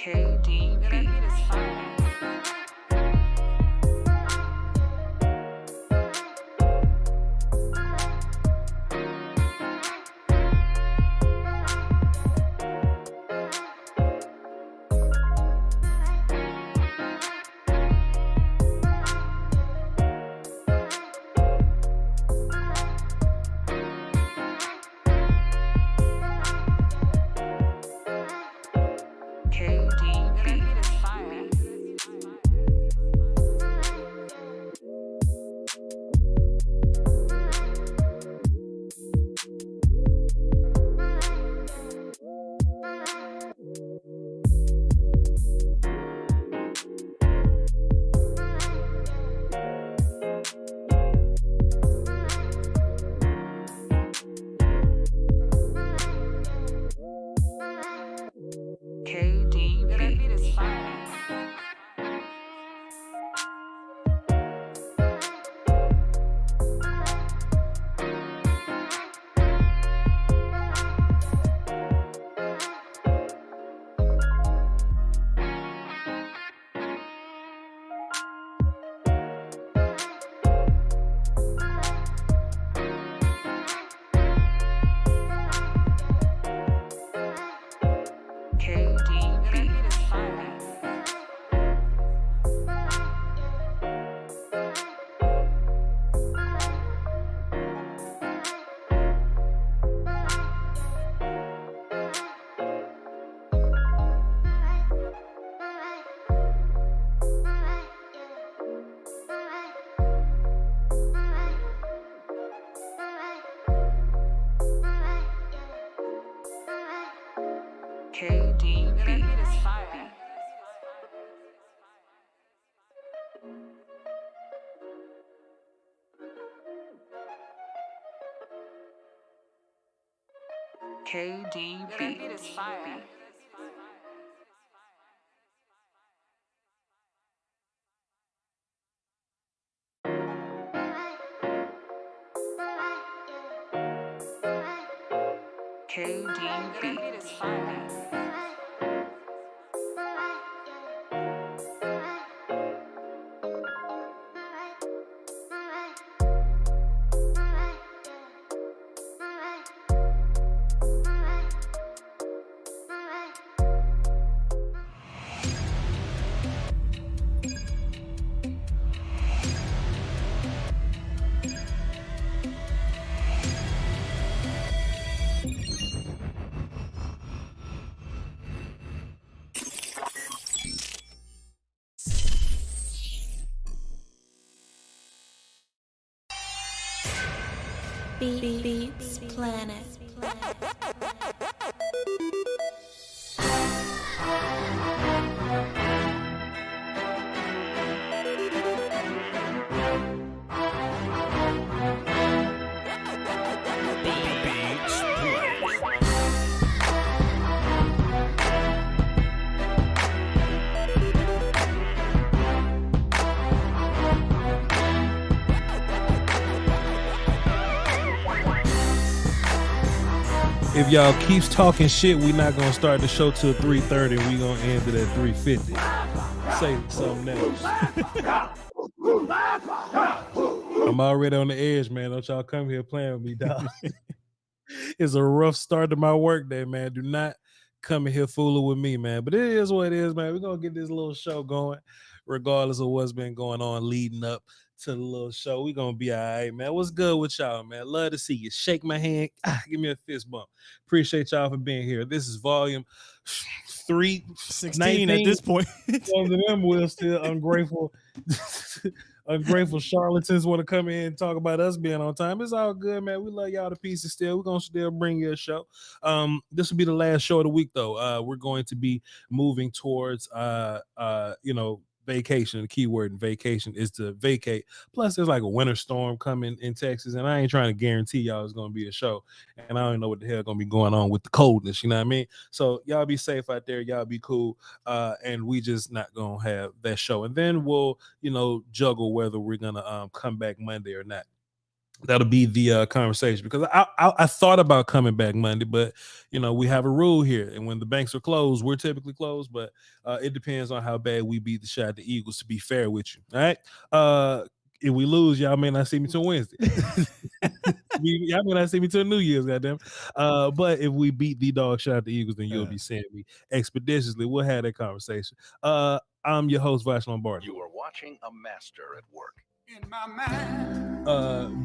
KDB. KDB. KDB. KDB. Beats Planet. If y'all keeps talking shit, we not gonna start the show till 3:30. We gonna end it at 3:50. Say something else. I'm already on the edge, man. Don't y'all come here playing with me, dog. It's a rough start to my work day, man. Do not come in here fooling with me, man. But it is what it is, man. We're gonna get this little show going, regardless of what's been going on leading up to the little show. We're gonna be all right, man. What's good with y'all, man? Love to see you. Shake my hand. Give me a fist bump. Appreciate y'all for being here. This is volume 316 at this point. Some of them will still ungrateful. Ungrateful charlatans want to come in and talk about us being on time. It's all good, man. We love y'all to pieces still. We're going to still bring you a show. This will be the last show of the week, though. We're going to be moving towards, vacation. The key word in vacation is to vacate. Plus, there's like a winter storm coming in Texas, and I ain't trying to guarantee y'all it's going to be a show. And I don't know what the hell going to be going on with the coldness, you know what I mean? So y'all be safe out there. Y'all be cool. And we just not going to have that show. And then we'll, juggle whether we're going to come back Monday or not. that'll be the conversation, because I thought about coming back Monday, but we have a rule here, and when the banks are closed, we're typically closed, but it depends on how bad we beat the shot the Eagles, to be fair with you. All right. If we lose, y'all may not see me till Wednesday. Y'all may not see me till New Year's, goddamn. But if we beat the dog shot the Eagles, then you'll be seeing me expeditiously. We'll have that conversation. I'm your host, Voch Lombardi. You are watching a master at work. In my mind.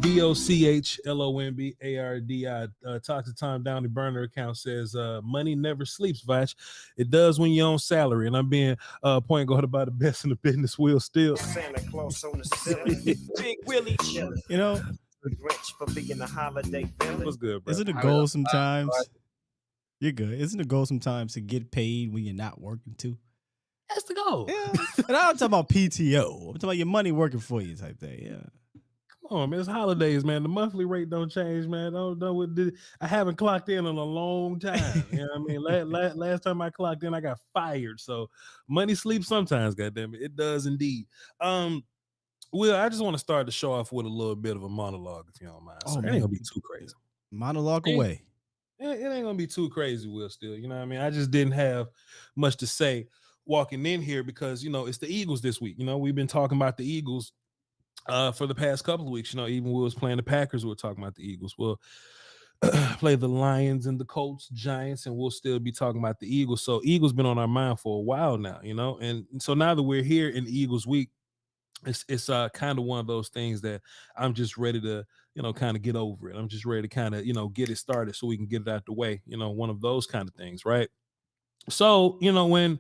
VOCHLOMBARDI. Toxic Tom Downey burner account says money never sleeps, Voch. It does when you're on salary. And I'm being point guard about the best in the business. Will Steele. Santa Claus on the ceiling. Big Willie chilling. You know, Rich for being a holiday villain. What's good, bro? Isn't it a goal sometimes? You're good. Isn't it a goal sometimes to get paid when you're not working too? That's the goal. Yeah. And I'm talking about PTO. I'm talking about your money working for you type thing. Yeah. Come on, man. It's holidays, man. The monthly rate don't change, man. I haven't clocked in a long time. You know what I mean? Last time I clocked in, I got fired. So money sleeps sometimes, goddamn it. It does indeed. Will, I just want to start the show off with a little bit of a monologue, if you don't mind. Oh, it ain't gonna be too crazy. Monologue away. It ain't gonna be too crazy, Will. Still, you know what I mean? I just didn't have much to say walking in here because it's the Eagles this week. We've been talking about the Eagles for the past couple of weeks. Even we was playing the Packers, we were talking about the Eagles. We'll play the Lions and the Colts, Giants, and we'll still be talking about the Eagles. So Eagles been on our mind for a while now, and so now that we're here in Eagles week, it's kind of one of those things that I'm just ready to kind of get over it. I'm just ready to kind of get it started so we can get it out the way. One of those kind of things, right? So when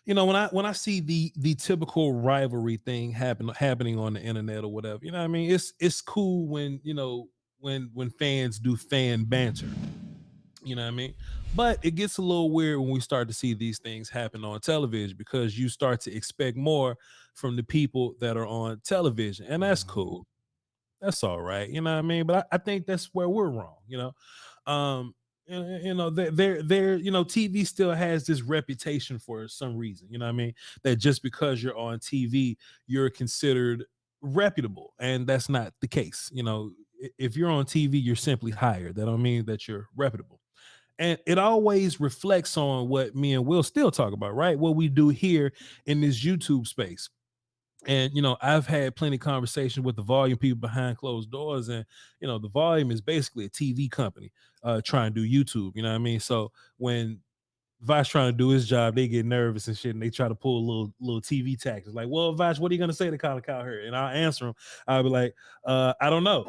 I see the typical rivalry thing happening on the internet or whatever, I mean, it's cool when when fans do fan banter, what I mean, but it gets a little weird when we start to see these things happen on television, because you start to expect more from the people that are on television, and that's cool, that's all right, what I mean, but I think that's where we're wrong. TV still has this reputation for some reason, what I mean, that just because you're on TV, you're considered reputable, and that's not the case. If you're on TV, you're simply hired. That don't mean that you're reputable. And it always reflects on what me and Will still talk about, right? What we do here in this YouTube space. And, I've had plenty of conversations with the Volume people behind closed doors, and, the Volume is basically a TV company trying to do YouTube, what I mean? So when Voch trying to do his job, they get nervous and shit, and they try to pull little TV tactics. Like, well, Voch, what are you going to say to Colin Cowherd? And I'll answer him. I'll be like, I don't know.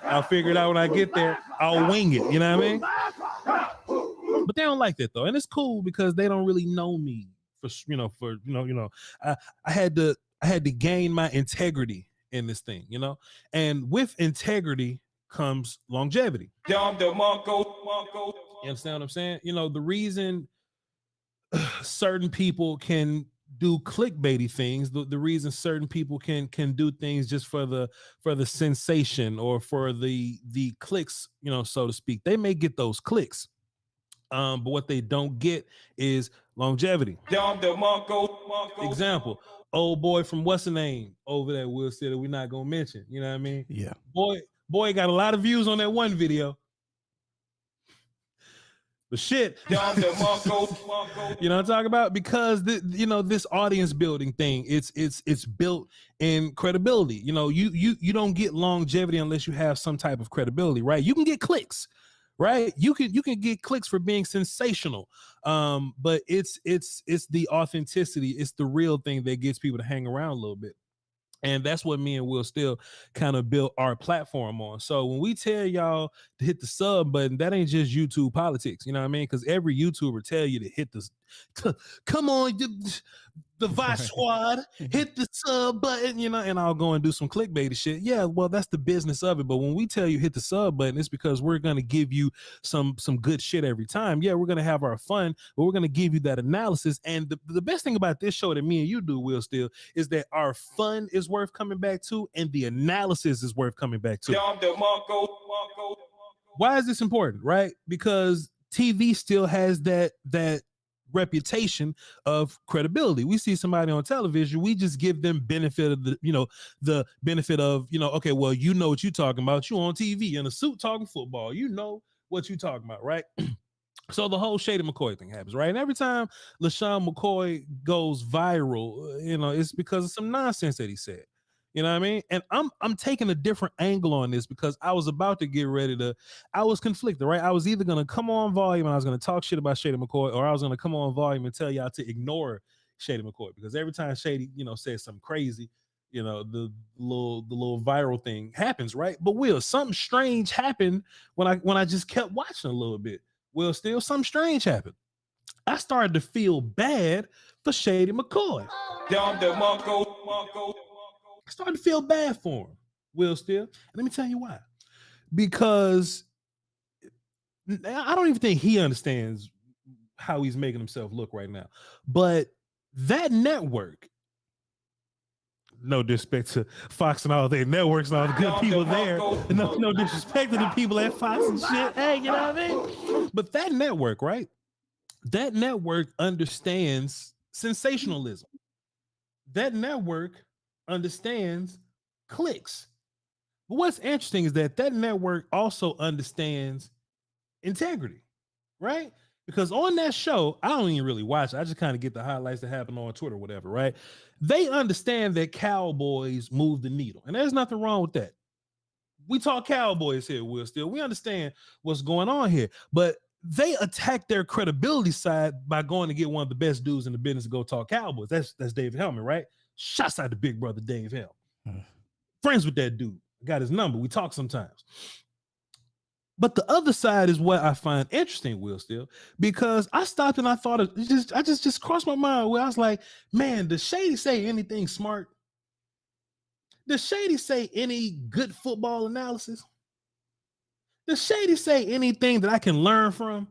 I'll figure it out when I get there. I'll wing it, what I mean? But they don't like that, though. And it's cool because they don't really know me I had to gain my integrity in this thing, and with integrity comes longevity. You understand what I'm saying? The reason certain people can do clickbaity things, the reason certain people can do things just for the sensation or for the clicks, so to speak, they may get those clicks. But what they don't get is longevity. Example, old boy from what's the name over there, Will Steele, that we're not gonna mention. You know what I mean? Yeah. Boy got a lot of views on that one video. But shit, you know what I'm talking about? Because this audience building thing, it's built in credibility. You don't get longevity unless you have some type of credibility, right? You can get clicks. Right, you can get clicks for being sensational, but it's the authenticity, it's the real thing that gets people to hang around a little bit, and that's what me and Will still kind of build our platform on. So when we tell y'all to hit the sub button, that ain't just YouTube politics, you know what I mean? Because every YouTuber tell you to hit the come on, the Voch squad, hit the sub button, and I'll go and do some clickbait shit. Yeah, well, that's the business of it. But when we tell you hit the sub button, it's because we're going to give you some good shit every time. Yeah, we're going to have our fun, but we're going to give you that analysis. And the best thing about this show that me and you do, Will, still, is that our fun is worth coming back to, and the analysis is worth coming back to. Why is this important, right? Because TV still has that reputation of credibility. We see somebody on television, we just give them benefit of the benefit of, okay, well, you know what you're talking about. You on TV in a suit talking football. You know what you're talking about, right? So the whole Shady McCoy thing happens, right? And every time LeSean McCoy goes viral, it's because of some nonsense that he said. You know what I mean? And I'm taking a different angle on this because I was about to get ready to, I was conflicted, right? I was either going to come on volume and I was going to talk shit about Shady McCoy, or I was going to come on volume and tell y'all to ignore Shady McCoy, because every time Shady, says something crazy, the little viral thing happens, right? But Will, something strange happened when I just kept watching a little bit. Will, still something strange happened. I started to feel bad for Shady McCoy. I started to feel bad for him, Will, still. And let me tell you why. Because I don't even think he understands how he's making himself look right now. But that network, no disrespect to Fox and all their networks and all the good people there. No disrespect to the people at Fox and shit. Hey, you know what I mean? But that network, right? That network understands sensationalism. That network understands clicks. But what's interesting is that network also understands integrity, right? Because on that show, I don't even really watch it. I just kind of get the highlights that happen on Twitter or whatever, right? They understand that Cowboys move the needle, and there's nothing wrong with that. We talk Cowboys here, Will, still. We understand what's going on here, but they attack their credibility side by going to get one of the best dudes in the business to go talk Cowboys. That's David Hellman, right? Shouts out to big brother Dave Hell. Friends with that dude. Got his number. We talk sometimes. But the other side is what I find interesting, Will, still, because I stopped and I thought I just crossed my mind where I was like, man, does Shady say anything smart? Does Shady say any good football analysis? Does Shady say anything that I can learn from?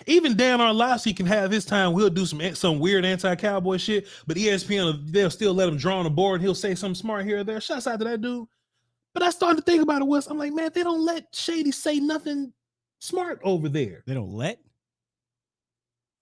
Even Dan Orlovsky can have his time. We'll do some weird anti-Cowboy shit, but ESPN, they'll still let him draw on the board. He'll say something smart here or there. Shouts out to that dude. But I started to think about it, Wes. I'm like, man, they don't let Shady say nothing smart over there. They don't let?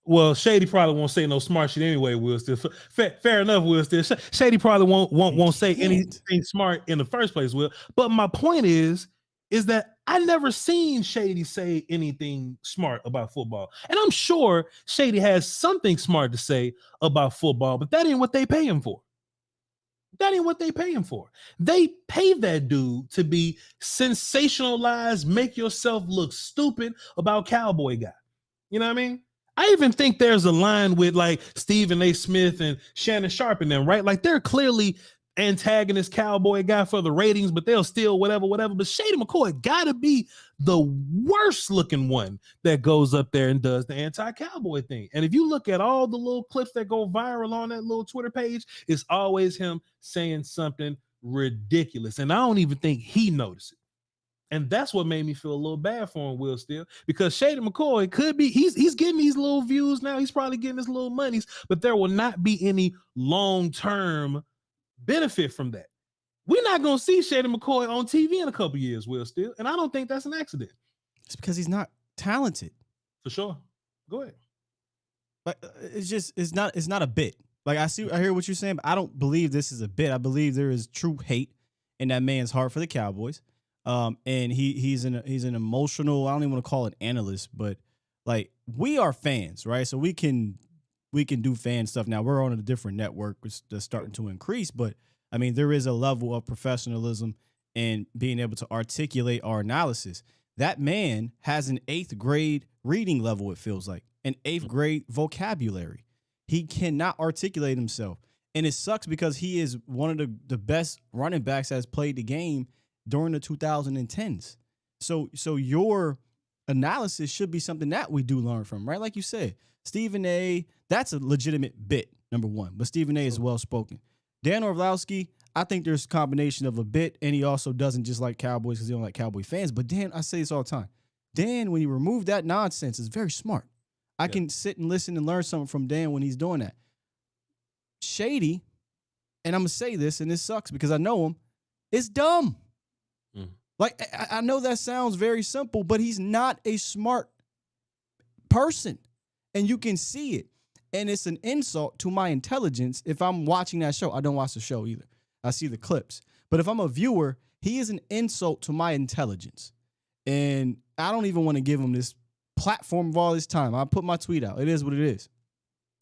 Well, Shady probably won't say no smart shit anyway, Will. Still, fair enough, Will. Still, Shady probably won't say anything smart in the first place, Will. But my point is that I never seen Shady say anything smart about football. And I'm sure Shady has something smart to say about football, but that ain't what they pay him for. That ain't what they pay him for. They pay that dude to be sensationalized, make yourself look stupid about Cowboy guy. You know what I mean? I even think there's a line with like Stephen A. Smith and Shannon Sharp and them, right? Like they're clearly antagonist Cowboy guy for the ratings, but they'll steal whatever. But Shady McCoy gotta be the worst looking one that goes up there and does the anti-Cowboy thing. And if you look at all the little clips that go viral on that little Twitter page, it's always him saying something ridiculous. And I don't even think he noticed it. And that's what made me feel a little bad for him, Will, still, because Shady McCoy could be, he's getting these little views now. He's probably getting his little monies, but there will not be any long-term benefit from that. We're not going to see Shady McCoy on TV in a couple years, Will, still. And I don't think that's an accident. It's because he's not talented. For sure. Go ahead. But it's not a bit. Like I hear what you're saying, but I don't believe this is a bit. I believe there is true hate in that man's heart for the Cowboys. And he's an emotional, I don't even want to call it analyst, but like we are fans, right? So we can do fan stuff now. We're on a different network that's starting to increase, but I mean, there is a level of professionalism and being able to articulate our analysis. That man has an 8th grade reading level, it feels like, an 8th grade vocabulary. He cannot articulate himself. And it sucks because he is one of the best running backs that has played the game during the 2010s. So your analysis should be something that we do learn from, right? Like you said, Stephen A., that's a legitimate bit, number one. But Stephen A. is well-spoken. Dan Orlovsky, I think there's a combination of a bit, and he also doesn't just like Cowboys because he don't like Cowboy fans. But Dan, I say this all the time. Dan, when you remove that nonsense, is very smart. I can sit and listen and learn something from Dan when he's doing that. Shady, and I'm going to say this, and this sucks because I know him, is dumb. Like, I know that sounds very simple, but he's not a smart person. And you can see it. And it's an insult to my intelligence if I'm watching that show. I don't watch the show either. I see the clips. But if I'm a viewer, he is an insult to my intelligence. And I don't even want to give him this platform of all this time. I put my tweet out. It is what it is.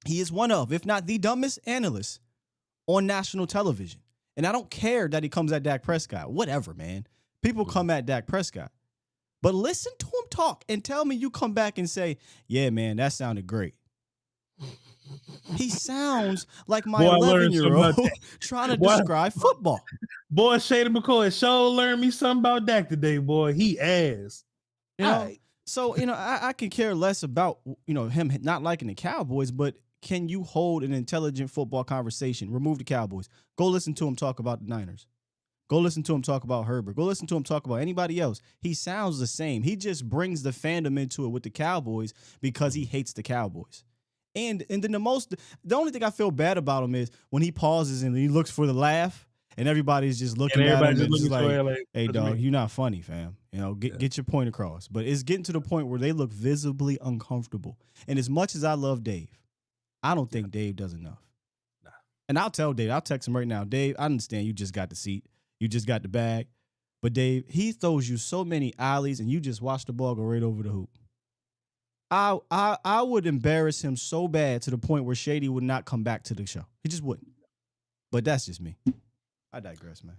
He is one of, if not the dumbest analyst on national television. And I don't care that he comes at Dak Prescott. Whatever, man. People come at Dak Prescott. But listen to him talk and tell me you come back and say, yeah, man, that sounded great. He sounds like my 11-year-old trying to describe football. Boy, Shady McCoy sure learned me something about Dak today, boy. He ass. You know, so, I can care less about, him not liking the Cowboys, but can you hold an intelligent football conversation? Remove the Cowboys. Go listen to him talk about the Niners. Go listen to him talk about Herbert. Go listen to him talk about anybody else. He sounds the same. He just brings the fandom into it with the Cowboys because he hates the Cowboys. And then the only thing I feel bad about him is when he pauses and he looks for the laugh and everybody's just looking at him and just like, hey, dog, you're not funny, fam. Get your point across. But it's getting to the point where they look visibly uncomfortable. And as much as I love Dave, I don't think Dave does enough. Nah. And I'll tell Dave, I'll text him right now, Dave, I understand you just got the seat. You just got the bag. But, Dave, he throws you so many alleys, and you just watch the ball go right over the hoop. I would embarrass him so bad to the point where Shady would not come back to the show. He just wouldn't. But that's just me. I digress, man.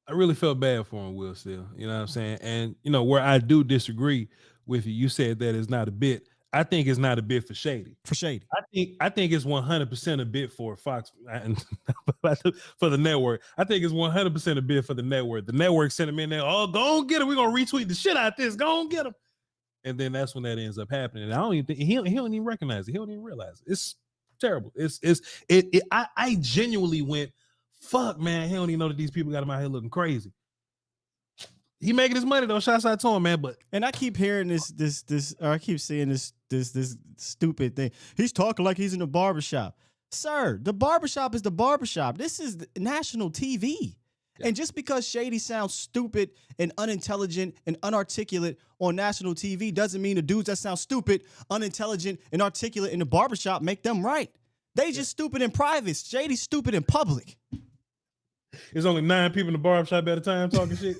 I really felt bad for him, Will, still. You know what I'm saying? And, where I do disagree with you, you said that it's not a bit. I think it's not a bit for Shady. For Shady. I think it's 100% a bit for Fox and for the network. I think it's 100% a bit for the network. The network sent him in there. Oh, go on, get him. We're gonna retweet the shit out of this. Go on, get him. And then that's when that ends up happening. And I don't even think he don't even recognize it. He don't even realize it. It's terrible. I genuinely went, fuck, man. He don't even know that these people got him out here looking crazy. He making his money though. Shouts out to him, man. And I keep hearing this, or I keep seeing this stupid thing. He's talking like he's in the barbershop. Sir, the barbershop is the barbershop. This is national TV. Yeah. And just because Shady sounds stupid and unintelligent and unarticulate on national TV doesn't mean the dudes that sound stupid, unintelligent, and articulate in the barbershop make them right. They just stupid in private. Shady's stupid in public. There's only 9 people in the barbershop at a time talking shit.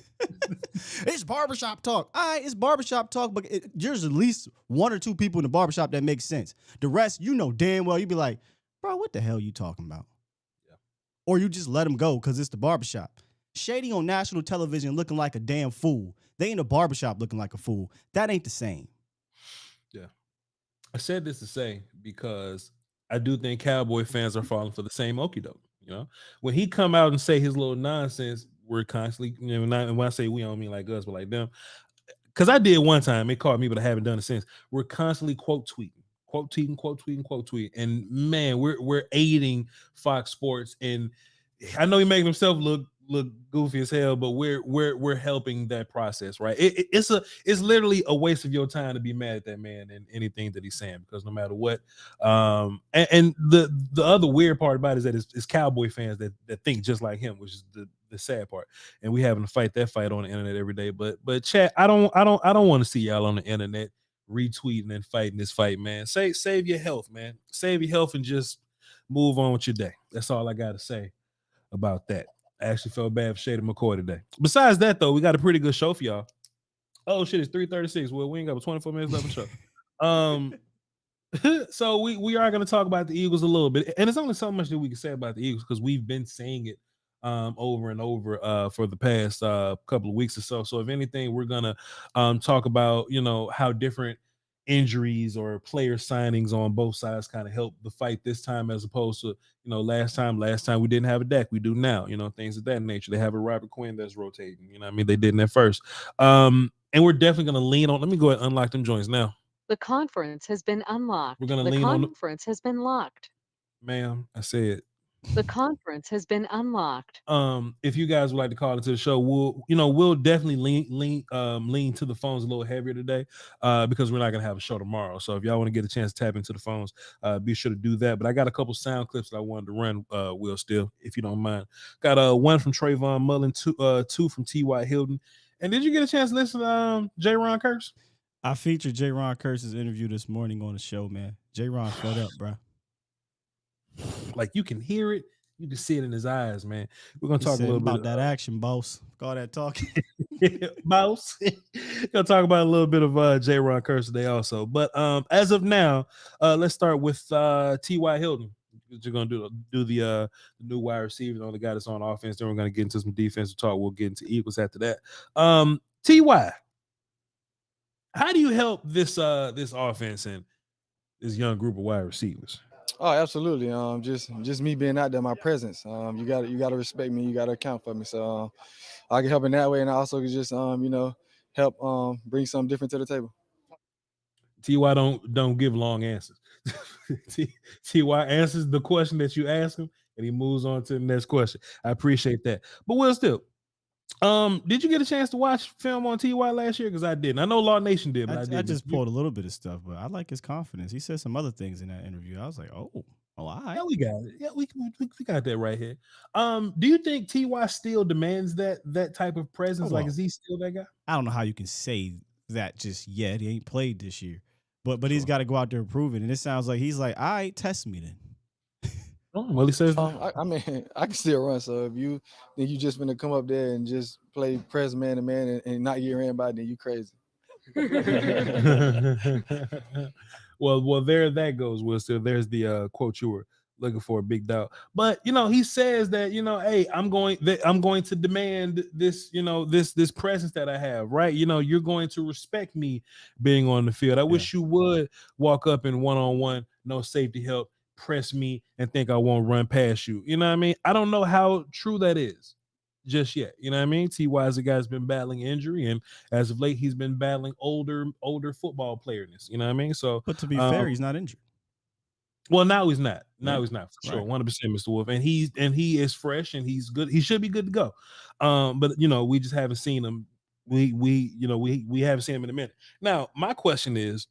It's barbershop talk. All right, it's barbershop talk, but there's at least 1 or 2 people in the barbershop that makes sense. The rest, damn well, you be like, bro, what the hell you talking about? Yeah. Or you just let them go because it's the barbershop. Shady on national television looking like a damn fool. They in the barbershop looking like a fool. That ain't the same. Yeah. I said this to say because I do think Cowboy fans are falling for the same okie doke. When he come out and say his little nonsense, we're constantly, and when I say we, I don't mean like us, but like them. Because I did one time, it caught me, but I haven't done it since. We're constantly quote tweeting. And man, we're aiding Fox Sports. And I know he making himself look goofy as hell, but we're helping that process, right? It's literally a waste of your time to be mad at that man and anything that he's saying, because no matter what, and the other weird part about it is that it's Cowboy fans that think just like him, which is the sad part. And we having to fight that fight on the internet every day. But chat, I don't want to see y'all on the internet retweeting and fighting this fight, man. Save your health, man. Save your health and just move on with your day. That's all I got to say about that. I actually felt bad for Shady McCoy today. Besides that, though, we got a pretty good show for y'all. Oh shit, it's 3:36. Well, we ain't got 24 minutes left of the show. So we are going to talk about the Eagles a little bit, and there's only so much that we can say about the Eagles because we've been saying it over and over for the past couple of weeks or so. So if anything, we're gonna talk about how different injuries or player signings on both sides kind of help the fight this time, as opposed to last time we didn't have a Dak, we do now, things of that nature. They have a Robert Quinn that's rotating, they didn't at first, and we're definitely going to lean on. Let me go ahead and unlock them joints now. The conference has been unlocked. We're going to lean on. The conference has been locked. Ma'am, I said the conference has been unlocked. If you guys would like to call into the show, we'll definitely lean to the phones a little heavier today, because we're not gonna have a show tomorrow. So if y'all want to get a chance to tap into the phones, be sure to do that. But I got a couple sound clips that I wanted to run, Will, still, if you don't mind. Got one from Trayvon Mullen, two from T.Y. Hilton. And did you get a chance to listen to Jayron Kearse? I featured Jayron Kearse's interview this morning on the show, man. Jayron fed up, bro. Like you can hear it, you can see it in his eyes, man. We're gonna He talk a said little about bit that action, boss. All that talking. Mouse. Gonna talk about a little bit of Jayron Kearse today also. But as of now, let's start with T.Y. Hilton. You're gonna do the new wide receiver, the guy that's on offense. Then we're gonna get into some defensive talk. We'll get into Eagles after that. T.Y., how do you help this offense and this young group of wide receivers? Oh, absolutely. Just me being out there, my presence. You gotta respect me. You gotta account for me. So I can help in that way, and I also can just help bring something different to the table. T.Y. don't give long answers. T.Y. answers the question that you ask him, and he moves on to the next question. I appreciate that. But Will Steele, did you get a chance to watch film on T.Y. last year? Because I didn't. I know Law Nation did, but I didn't. I just pulled a little bit of stuff, but I like his confidence. He said some other things in that interview. I was like, all right. Yeah, we got it. Yeah, we got that right here. Do you think T.Y. still demands that type of presence? Like, is he still that guy? I don't know how you can say that just yet. He ain't played this year. But he's got to go out there and prove it. And it sounds like he's like, all right, test me then. Well, he says, I mean, I can still run. So if you think you just gonna come up there and just play press man to man and not get ran by, then you crazy. well, there that goes. Will Steele. There's the quote you were looking for, Big Dog. But he says that hey, I'm going to demand this, this presence that I have, right? You're going to respect me being on the field. I wish you would walk up in one-on-one, no safety help, press me and think I won't run past you. You know what I mean? I don't know how true that is just yet. You know what I mean? T.Y. is a guy that's been battling injury, and as of late, he's been battling older football playerness. You know what I mean? So, but to be fair, he's not injured. Well, now he's not. Now he's not for sure, 100%, Mr. Wolf, and he is fresh and he's good. He should be good to go. But we just haven't seen him. We haven't seen him in a minute. Now, my question is,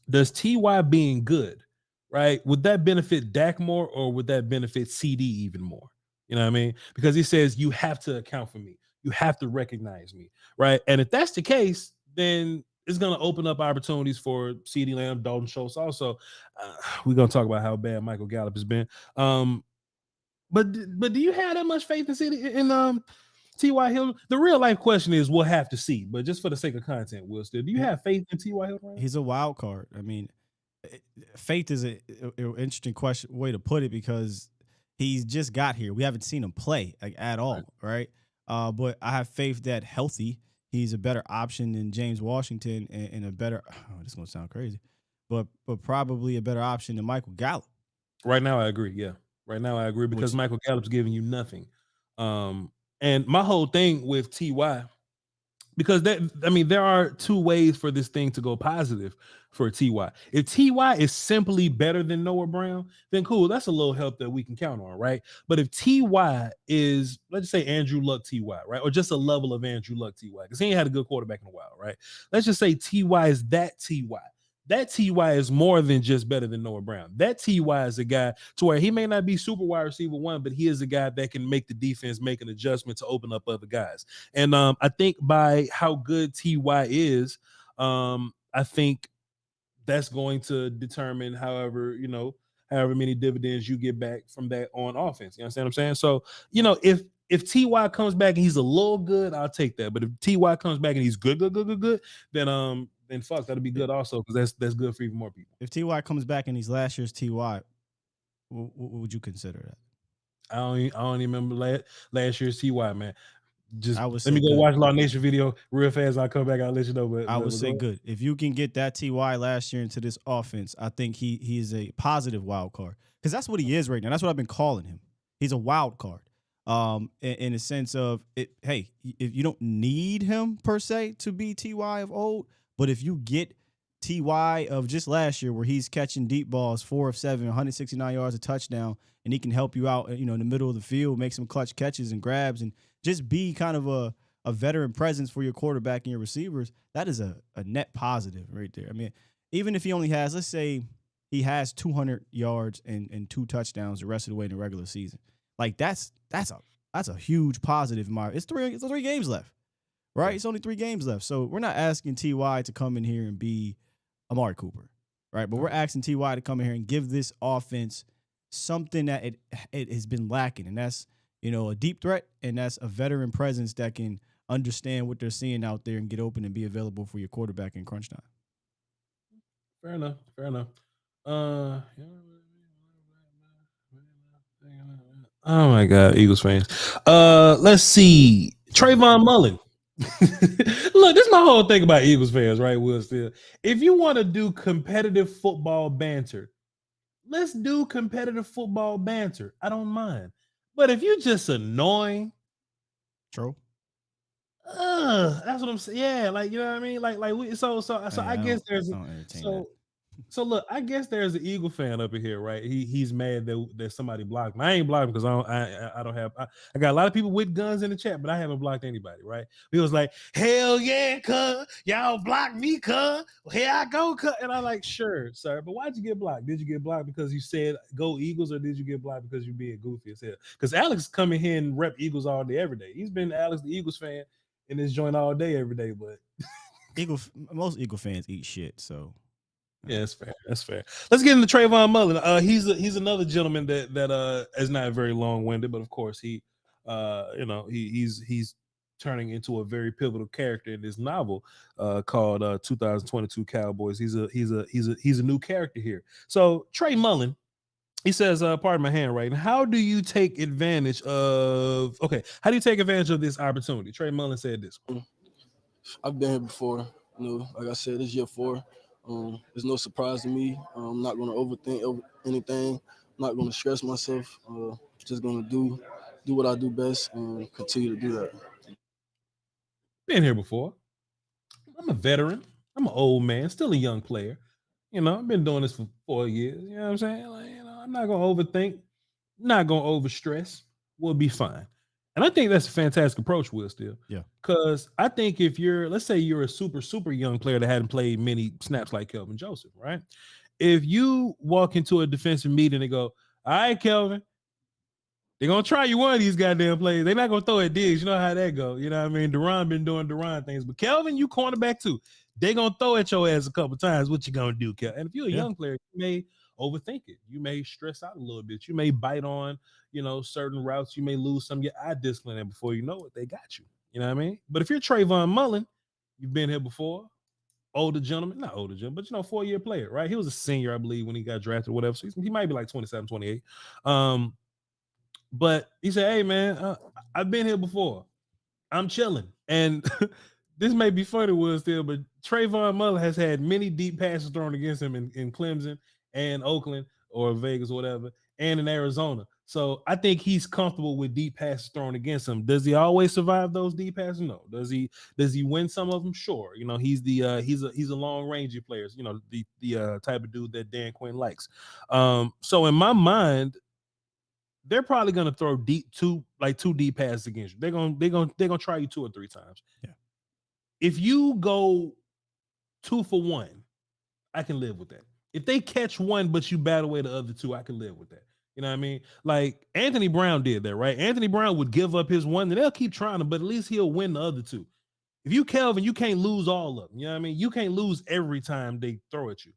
does T.Y. being good, right, would that benefit Dak more, or would that benefit CD even more? You know what I mean? Because he says you have to account for me, you have to recognize me, right? And if that's the case, then it's going to open up opportunities for CeeDee Lamb, Dalton Schultz. Also, we're going to talk about how bad Michael Gallup has been. But do you have that much faith in T.Y. Hilton? The real life question is, we'll have to see. But just for the sake of content, Will Steele, do you have faith in T.Y. Hilton? He's a wild card. I mean, faith is an interesting way to put it, because he's just got here. We haven't seen him play at all, right? But I have faith that healthy, he's a better option than James Washington, and a better. This is gonna sound crazy, but probably a better option than Michael Gallup. Right now, I agree. Yeah, right now I agree, because Michael Gallup's giving you nothing. And my whole thing with T.Y., because there are two ways for this thing to go positive for T.Y. If T.Y. is simply better than Noah Brown, then cool, that's a little help that we can count on, right? But if T.Y. is, let's just say Andrew Luck T.Y., right, or just a level of Andrew Luck T.Y., because he ain't had a good quarterback in a while, right? Let's just say T.Y. is that T.Y. That T.Y. is more than just better than Noah Brown. That T.Y. is a guy to where he may not be super wide receiver one, but he is a guy that can make the defense make an adjustment to open up other guys. And I think by how good T.Y. is, I think that's going to determine however many dividends you get back from that on offense. You understand what I'm saying? So, if T.Y. comes back and he's a little good, I'll take that. But if T.Y. comes back and he's good, then fuck, that'll be good also, because that's good for even more people. If T.Y. comes back and he's last year's T.Y., what would you consider that? I don't even remember last year's T.Y., man. Just let me go good. watch Law Nation video real fast. I'll come back. I'll let you know. But I would say good. If you can get that T.Y. last year into this offense, I think he is a positive wild card, because that's what he is right now. That's what I've been calling him. He's a wild card. In a sense of it. Hey, if you don't need him per se to be T.Y. of old, but if you get T.Y. of just last year, where he's catching deep balls, 4 of 7, 169 yards, a touchdown, and he can help you out, in the middle of the field, make some clutch catches and grabs, and just be kind of a veteran presence for your quarterback and your receivers, that is a net positive right there. I mean, even if he only has, let's say he has 200 yards and 2 touchdowns the rest of the way in the regular season, like that's a huge positive. It's three games left. right? Yeah. It's only 3 games left. So we're not asking T.Y. to come in here and be Amari Cooper, right? But we're asking T.Y. to come in here and give this offense something that it has been lacking, and that's, a deep threat, and that's a veteran presence that can understand what they're seeing out there and get open and be available for your quarterback in crunch time. Fair enough. Oh my God, Eagles fans. Let's see. Trayvon Mullen. Look, this is my whole thing about Eagles fans, right? Will Steele. If you want to do competitive football banter, let's do competitive football banter. I don't mind. But if you're just annoying, True. that's what I'm saying. Yeah, like, you know what I mean? I guess there's So look, I guess there's an Eagle fan up in here, right? He's mad that somebody blocked me. I ain't blocked him because I don't have. I got a lot of people with guns in the chat, but I haven't blocked anybody, right? He was like, "Hell yeah, cuz y'all blocked me, cuz here I go, cuz," and I'm like, "Sure, sir, but why'd you get blocked? Did you get blocked because you said go Eagles, or did you get blocked because you're being goofy as hell?" Because Alex come in here and rep Eagles all day, every day. He's been Alex the Eagles fan in this joint all day, every day, but most Eagle fans eat shit, so. Yeah, that's fair. Let's get into Trayvon Mullen. He's another gentleman that is not very long-winded, but of course he's turning into a very pivotal character in this novel called 2022 Cowboys. He's a new character here. So Trey Mullen, he says, pardon my handwriting, how do you take advantage of this opportunity? Trey Mullen said this. I've been here before. Like I said, this is year 4. It's no surprise to me. I'm not going to overthink anything. I'm not going to stress myself. Just going to do what I do best and continue to do that. Been here before. I'm a veteran. I'm an old man, still a young player. I've been doing this for 4 years. You know what I'm saying? I'm not going to overthink, not going to overstress. We'll be fine. And I think that's a fantastic approach, Will, still. Yeah. Because I think if let's say you're a super, super young player that hadn't played many snaps like Kelvin Joseph, right? If you walk into a defensive meeting and go, all right, Kelvin, they're going to try you one of these goddamn plays. They're not going to throw at Diggs. You know how that go. You know what I mean? Duran been doing Duran things. But Kelvin, you cornerback too. They're going to throw at your ass a couple times. What you going to do, Kelvin? And if you're a young player, you may overthink it. You may stress out a little bit. You may bite on, certain routes. You may lose some of your eye discipline, and before you know it, they got you. You know what I mean? But if you're Trayvon Mullen, you've been here before, not older gentleman, but 4-year player, right? He was a senior, I believe, when he got drafted or whatever. So he might be like 27, 28. But he said, hey, man, I've been here before. I'm chilling. And this may be funny, Will, still, but Trayvon Mullen has had many deep passes thrown against him in Clemson and Oakland or Vegas or whatever, and in Arizona. So I think he's comfortable with deep passes thrown against him. Does he always survive those deep passes? No. Does he win some of them? Sure. He's a long rangey player. The type of dude that Dan Quinn likes. So in my mind, they're probably gonna throw two deep passes against you. They're gonna try you 2 or 3 times. Yeah. If you go 2 for 1, I can live with that. If they catch one, but you bat away the other 2, I can live with that. You know what I mean? Like Anthony Brown did that, right? Anthony Brown would give up his one, and they'll keep trying him, but at least he'll win the other 2. If you Kelvin, you can't lose all of them. You know what I mean? You can't lose every time they throw at you.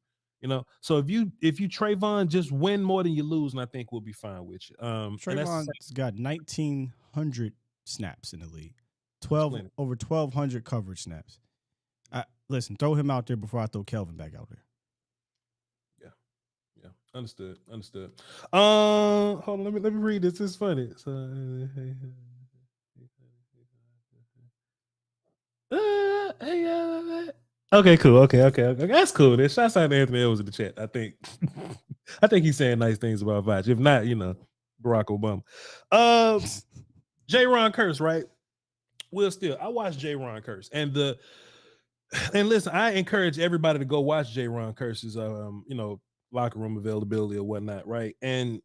So if you Trayvon, just win more than you lose, and I think we'll be fine with you. Trayvon's got 1,900 snaps in the league, over 1,200 coverage snaps. Listen, throw him out there before I throw Kelvin back out there. Yeah, understood. Hold on, let me read this. It's funny. Okay, cool. Okay. That's cool. Shouts out to Anthony Edwards in the chat. I think he's saying nice things about Voch. If not, Barack Obama. Jayron Kearse, right? Will Steele. I watched Jayron Kearse, and listen, I encourage everybody to go watch Jayron Kearse's locker room availability or whatnot, right? And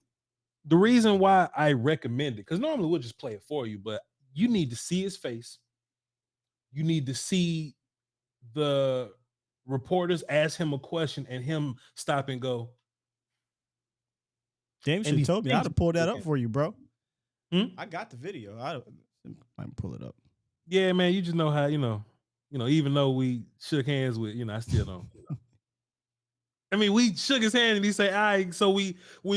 the reason why I recommend it, because normally we'll just play it for you, but you need to see his face. You need to see the reporters ask him a question and him stop and go. James should have told me. I'd have pulled that up for you, bro. Hmm? I got the video. I might pull it up. Yeah, man, you just know how, even though we shook hands with, I still don't. I mean, we shook his hand and he say, "All right, so we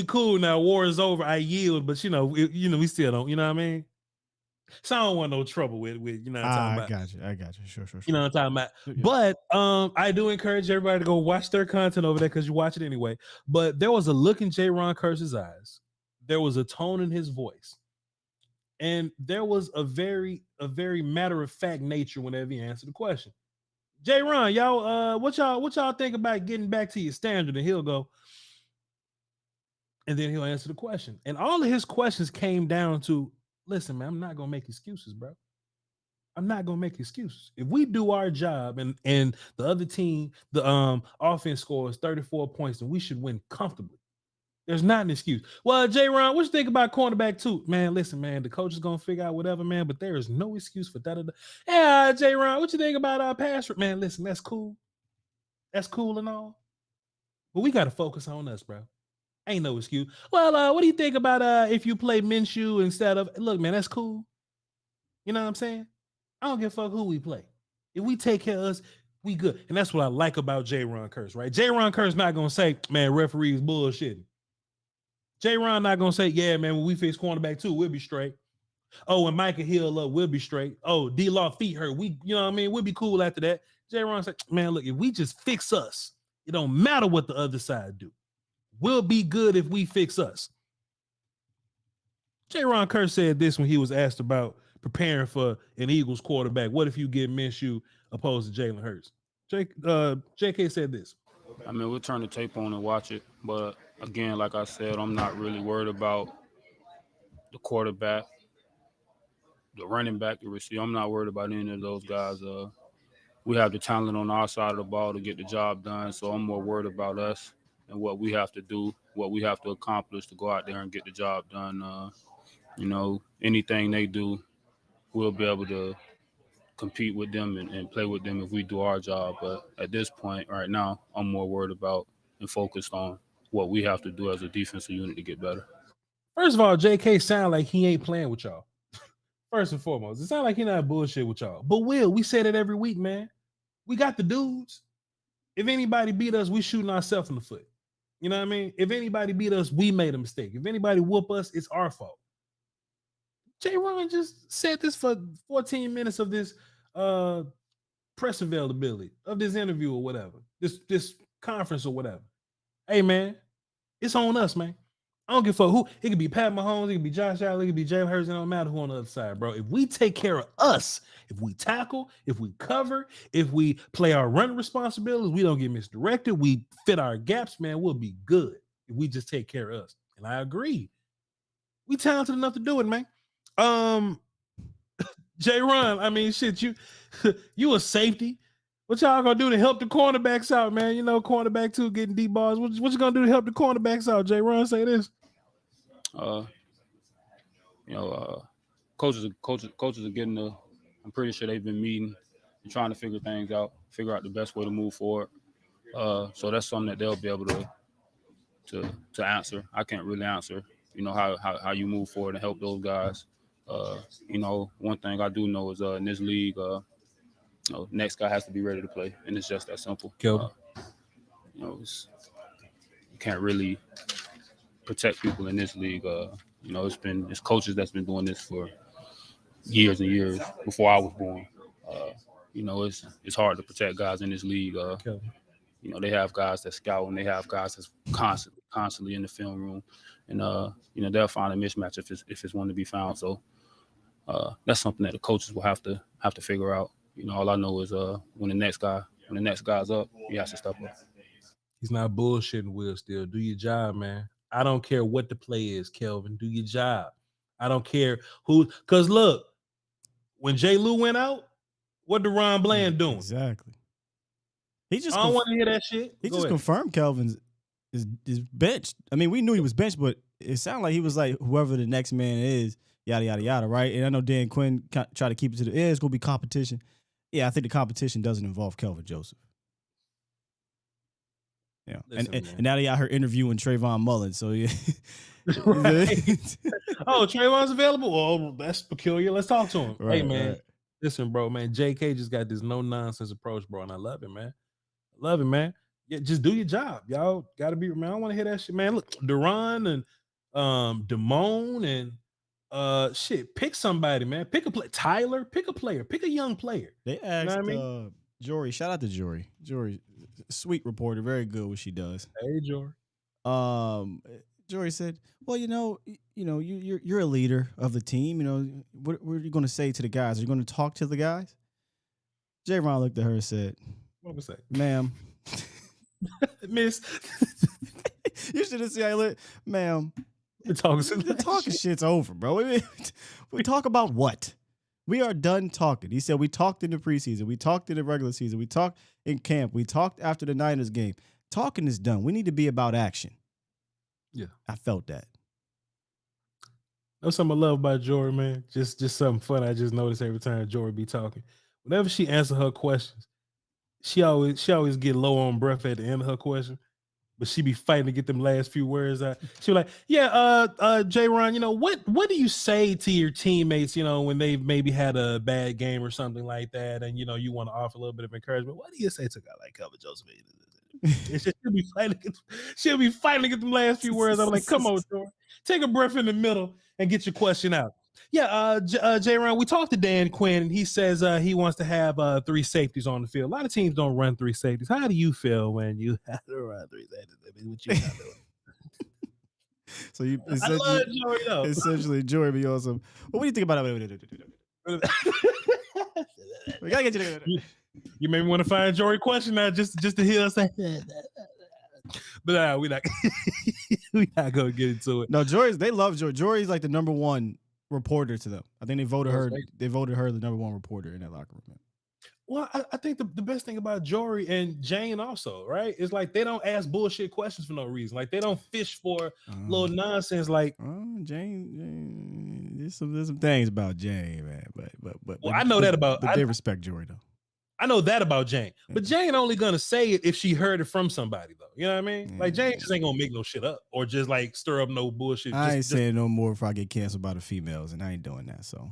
cool now. War is over. I yield." But we still don't. You know what I mean? So I don't want no trouble with you know what I'm talking about. I got you. Sure. You know what I'm talking about. Yeah. But I do encourage everybody to go watch their content over there because you watch it anyway. But there was a look in Jayron Kearse's eyes. There was a tone in his voice. And there was a very matter of fact nature whenever he answered the question. Jayron, y'all, what y'all think about getting back to your standard? And he'll go, and then he'll answer the question. And all of his questions came down to, listen, man, I'm not gonna make excuses, bro. I'm not gonna make excuses. If we do our job and the other team, the offense scores 34 points, then we should win comfortably. There's not an excuse. Well, Jayron, what you think about cornerback too? Man, listen, man, the coach is gonna figure out whatever, man, but there is no excuse for that. Yeah, Jayron, what you think about pass? Man, listen, that's cool. That's cool and all. But we gotta focus on us, bro. Ain't no excuse. Well, what do you think about if you play Minshew instead of look, man, that's cool. You know what I'm saying? I don't give a fuck who we play. If we take care of us, we good. And that's what I like about Jayron Kearse, right? Jayron Kearse not gonna say, man, referees bullshitting. Jayron not gonna say, yeah, man, when we fix cornerback too, we'll be straight. Oh, when Micah heal up, we'll be straight. Oh, D-Law feet hurt. You know what I mean? We'll be cool after that. Jayron said, man, look, if we just fix us, it don't matter what the other side do. We'll be good if we fix us. Jayron Kearse said this when he was asked about preparing for an Eagles quarterback. What if you get Minshew opposed to Jalen Hurts? JK said this. I mean, we'll turn the tape on and watch it. But again, like I said, I'm not really worried about the quarterback, the running back, the receiver. I'm not worried about any of those guys. We have the talent on our side of the ball to get the job done. So I'm more worried about us and what we have to do, what we have to accomplish to go out there and get the job done. Anything they do, we'll be able to compete with them and play with them if we do our job. But at this point right now, I'm more worried about and focused on what we have to do as a defensive unit to get better. First of all, JK sound like he ain't playing with y'all. First and foremost, it sounds like he not bullshit with y'all. But we say that every week, man. We got the dudes. If anybody beat us, we shooting ourselves in the foot. You know what I mean? If anybody beat us, we made a mistake. If anybody whoop us, it's our fault. Jayron just said this for 14 minutes of this press availability, of this interview or whatever, this conference or whatever. Hey, man, it's on us, man. I don't give a fuck who. It could be Pat Mahomes, it could be Josh Allen, it could be Jalen Hurts. It don't matter who on the other side, bro. If we take care of us, if we tackle, if we cover, if we play our run responsibilities, we don't get misdirected, we fit our gaps, man, we'll be good if we just take care of us. And I agree. We talented enough to do it, man. Jayron, I mean, shit, you a safety. What y'all gonna do to help the cornerbacks out, man? You know, cornerback two getting deep balls. What you gonna do to help the cornerbacks out? Jayron, say this. Coaches are getting I'm pretty sure they've been meeting and trying to figure things out, figure out the best way to move forward. So that's something that they'll be able to answer. I can't really answer, how you move forward and help those guys. One thing I do know is in this league, next guy has to be ready to play, and it's just that simple. You can't really protect people in this league. It's coaches that's been doing this for years and years before I was born. It's hard to protect guys in this league. They have guys that scout and they have guys that's constantly in the film room, and they'll find a mismatch if it's one to be found. So that's something that the coaches will have to figure out. All I know is when the next guy's up, he has to step up. He's not bullshitting, Will. Still, do your job, man. I don't care what the play is, Kelvin. Do your job. I don't care who. Because look, when J. Lou went out, what did Ron Bland doing? Exactly. I don't want to hear that shit. He just confirmed Kelvin is benched. I mean, we knew he was benched, but it sounded like he was like whoever the next man is, yada yada yada, right? And I know Dan Quinn tried to keep it to the end. It's gonna be competition. Yeah, I think the competition doesn't involve Kelvin Joseph. Yeah, listen, and now they out here interviewing Trayvon Mullen. So yeah. Oh, Trayvon's available. Oh, that's peculiar. Let's talk to him. Right, hey, man. Right. Listen, bro, man, JK just got this no nonsense approach, bro, and I love it, man. I love it, man. Yeah, just do your job, y'all. Gotta be, man. I want to hear that shit, man. Look, Duran and Damone and shit. Pick somebody, man. Pick a player. Tyler. Pick a player. Pick a young player. They asked Jory. Shout out to Jory. Jory, sweet reporter, very good what she does. Hey, Jory. Jory said, "Well, you're a leader of the team. You know, what are you going to say to the guys? Are you going to talk to the guys?" Jayron looked at her and said, "What was that, ma'am, miss? You should have seen it, ma'am. The talking shit's over, bro. We talk about what? We are done talking." He said, "We talked in the preseason. We talked in the regular season. We talked in camp. We talked after the Niners game. Talking is done. We need to be about action." Yeah, I felt that. That's something I love about Jory, man. Just something fun. I just notice every time Jory be talking. Whenever she answer her questions, she always get low on breath at the end of her question, but she be fighting to get them last few words out. She be like, "Yeah, Jayron, what do you say to your teammates, when they've maybe had a bad game or something like that, and you want to offer a little bit of encouragement? What do you say to a guy like Cover Joseph?" She'll be fighting to get them last few words. I'm like, "Come on, Jory, take a breath in the middle and get your question out." Yeah, Jayron, we talked to Dan Quinn, and he says he wants to have 3 safeties on the field. A lot of teams don't run 3 safeties. How do you feel when you have to run 3 safeties? I mean, what you got doing? So you I love Jory, though. Essentially, Jory be awesome. What do you think about it? We gotta get you. You made me want to find Jory question now just to hear us say. But we not gonna get into it. No, they love Jory. Jory's like the number 1 reporter to them. I think they voted her. They voted her the number 1 reporter in that locker room. Well, I think the best thing about Jory and Jane also, right, is like they don't ask bullshit questions for no reason. Like they don't fish for little nonsense. Like Jane, there's some things about Jane, man. But I know that about. But they respect Jory though. I know that about Jane, but Jane only gonna say it if she heard it from somebody, though. You know what I mean? Like Jane just ain't gonna make no shit up or just like stir up no bullshit. I ain't saying no more if I get canceled by the females, and I ain't doing that. So,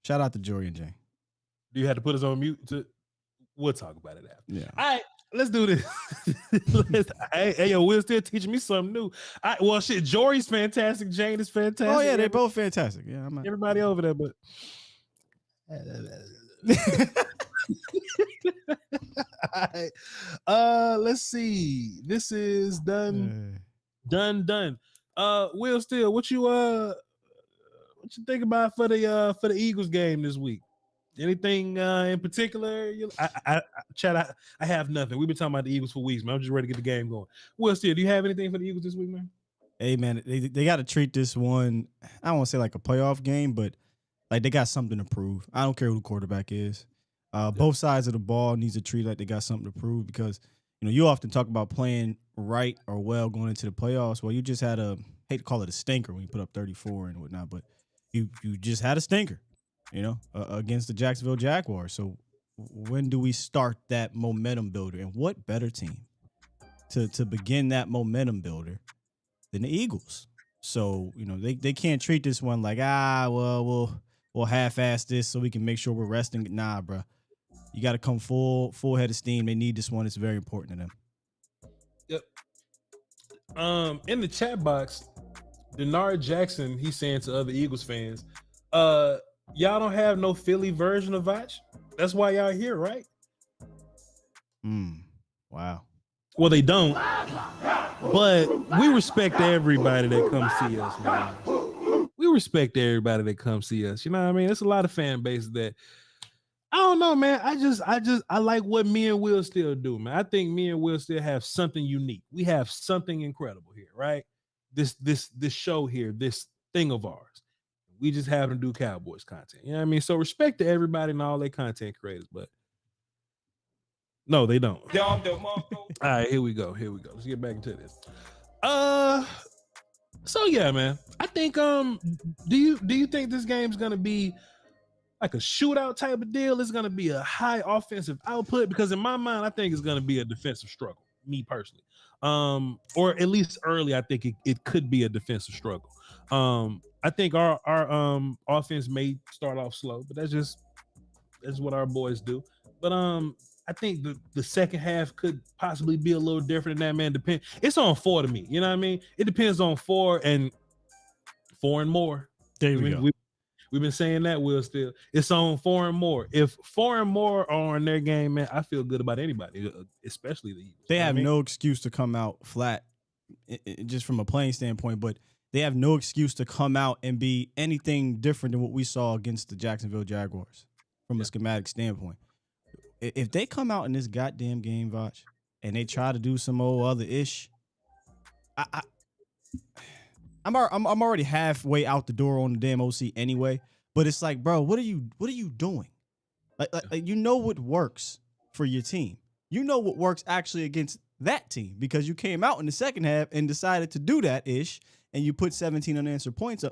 shout out to Jory and Jane. Do you have to put us on mute? We'll talk about it after. Yeah. All right, let's do this. Hey, yo, Will's still teaching me something new. Well, shit, Jory's fantastic. Jane is fantastic. Oh yeah, they're both fantastic. Yeah, everybody over there, but. All right. Let's see. This is done. Will Steele, what you think about for the Eagles game this week? Anything in particular? Chad, I have nothing. We've been talking about the Eagles for weeks, man. I'm just ready to get the game going. Will Steele, do you have anything for the Eagles this week, man? Hey, man, they got to treat this one. I don't want to say like a playoff game, but like they got something to prove. I don't care who the quarterback is. Both sides of the ball needs to treat like they got something to prove because, you often talk about playing right or well going into the playoffs. Well, you just had hate to call it a stinker when you put up 34 and whatnot, but you just had a stinker, against the Jacksonville Jaguars. So when do we start that momentum builder? And what better team to begin that momentum builder than the Eagles? So, they can't treat this one like, we'll half-ass this so we can make sure we're resting. Nah, bro. You got to come full head of steam. They need this one. It's very important to them. Yep. In the chat box, Denard Jackson, he's saying to other Eagles fans, y'all don't have no Philly version of Voch? That's why y'all here, right? Wow. Well, they don't. But we respect everybody that comes see us, man. We respect everybody that comes see us. You know what I mean? There's a lot of fan bases that I don't know, man. I like what me and Will still do, man. I think me and Will still have something unique. We have something incredible here, right? This show here, this thing of ours. We just happen to do Cowboys content. You know what I mean? So respect to everybody and all their content creators, but no, they don't. All right, here we go. Let's get back into this. So yeah, man. I think do you think this game's gonna be like a shootout type of deal? It's gonna be a high offensive output? Because in my mind, I think it's gonna be a defensive struggle, me personally. Or at least early, I think it could be a defensive struggle. I think our offense may start off slow, but that's just That's what our boys do. But I think the second half could possibly be a little different than that, man. It's on 4 to me. You know what I mean? It depends on 4 and more. There we go. We've been saying that, Will. Still, it's on 4 and more. If 4 and more are on their game, man, I feel good about anybody, especially the Eagles. They have no excuse to come out flat, just from a playing standpoint, but they have no excuse to come out and be anything different than what we saw against the Jacksonville Jaguars from a schematic standpoint. If they come out in this goddamn game, Voch, and they try to do some old other ish, I'm already halfway out the door on the damn OC anyway. But it's like, bro, what are you doing? Like you know what works for your team. You know what works actually against that team because you came out in the second half and decided to do that ish, and you put 17 unanswered points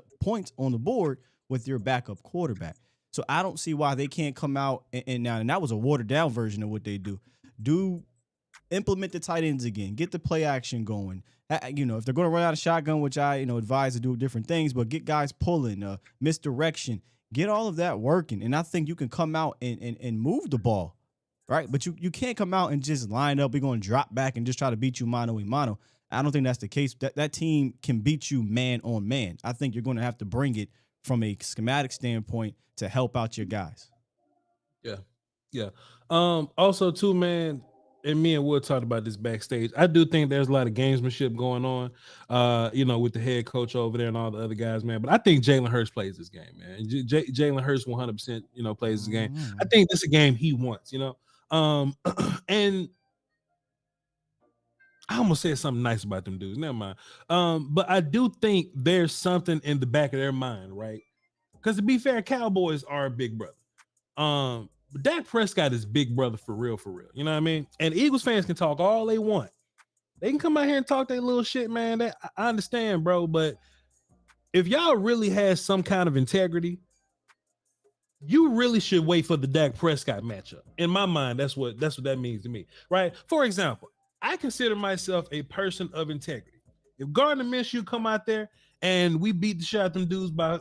on the board with your backup quarterback. So I don't see why they can't come out and that was a watered down version of what they do. Implement the tight ends again, get the play action going. If they're going to run out of shotgun, which I advise to do different things, but get guys pulling, misdirection, get all of that working. And I think you can come out and move the ball, right? But you can't come out and just line up. We're going to drop back and just try to beat you mano a mano. I don't think that's the case. That team can beat you man on man. I think you're going to have to bring it from a schematic standpoint to help out your guys. Yeah. Also, too, man, and me and Will talked about this backstage. I do think there's a lot of gamesmanship going on, with the head coach over there and all the other guys, man. But I think Jalen Hurts plays this game, man. Jalen Hurts 100%, plays this game. I think this is a game he wants, and I almost said something nice about them dudes. Never mind. But I do think there's something in the back of their mind, right? Because to be fair, Cowboys are a big brother. But Dak Prescott is big brother for real. You know what I mean? And Eagles fans can talk all they want. They can come out here and talk their little shit, man. I understand, bro. But if y'all really had some kind of integrity, you really should wait for the Dak Prescott matchup. In my mind, that's what that means to me, right? For example, I consider myself a person of integrity. If Gardner Minshew come out there and we beat the shit out of them dudes by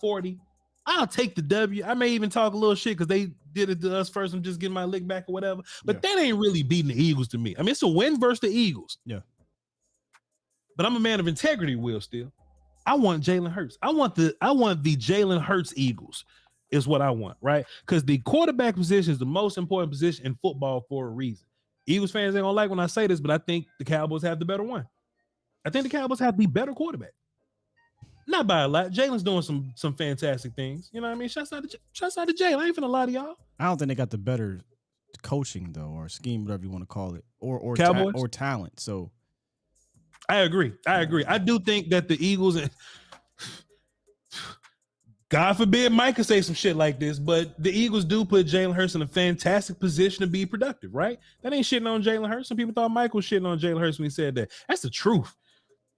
40, I'll take the W. I may even talk a little shit because they did it to us first. I'm just getting my lick back or whatever. But that ain't really beating the Eagles to me. I mean, it's a win versus the Eagles. Yeah. But I'm a man of integrity, Will. Still, I want Jalen Hurts. I want the Jalen Hurts Eagles is what I want, right? Because the quarterback position is the most important position in football for a reason. Eagles fans ain't gonna like when I say this, but I think the Cowboys have the better one. I think the Cowboys have the better quarterback. Not by a lot. Jalen's doing some fantastic things. You know what I mean? Shouts out to Jalen. I ain't finna lie to y'all. I don't think they got the better coaching though, or scheme, whatever you want to call it, or talent. So I agree. I do think that the Eagles, and God forbid Mike could say some shit like this, but the Eagles do put Jalen Hurts in a fantastic position to be productive, right? That ain't shitting on Jalen Hurts. Some people thought Mike was shitting on Jalen Hurts when he said that. That's the truth.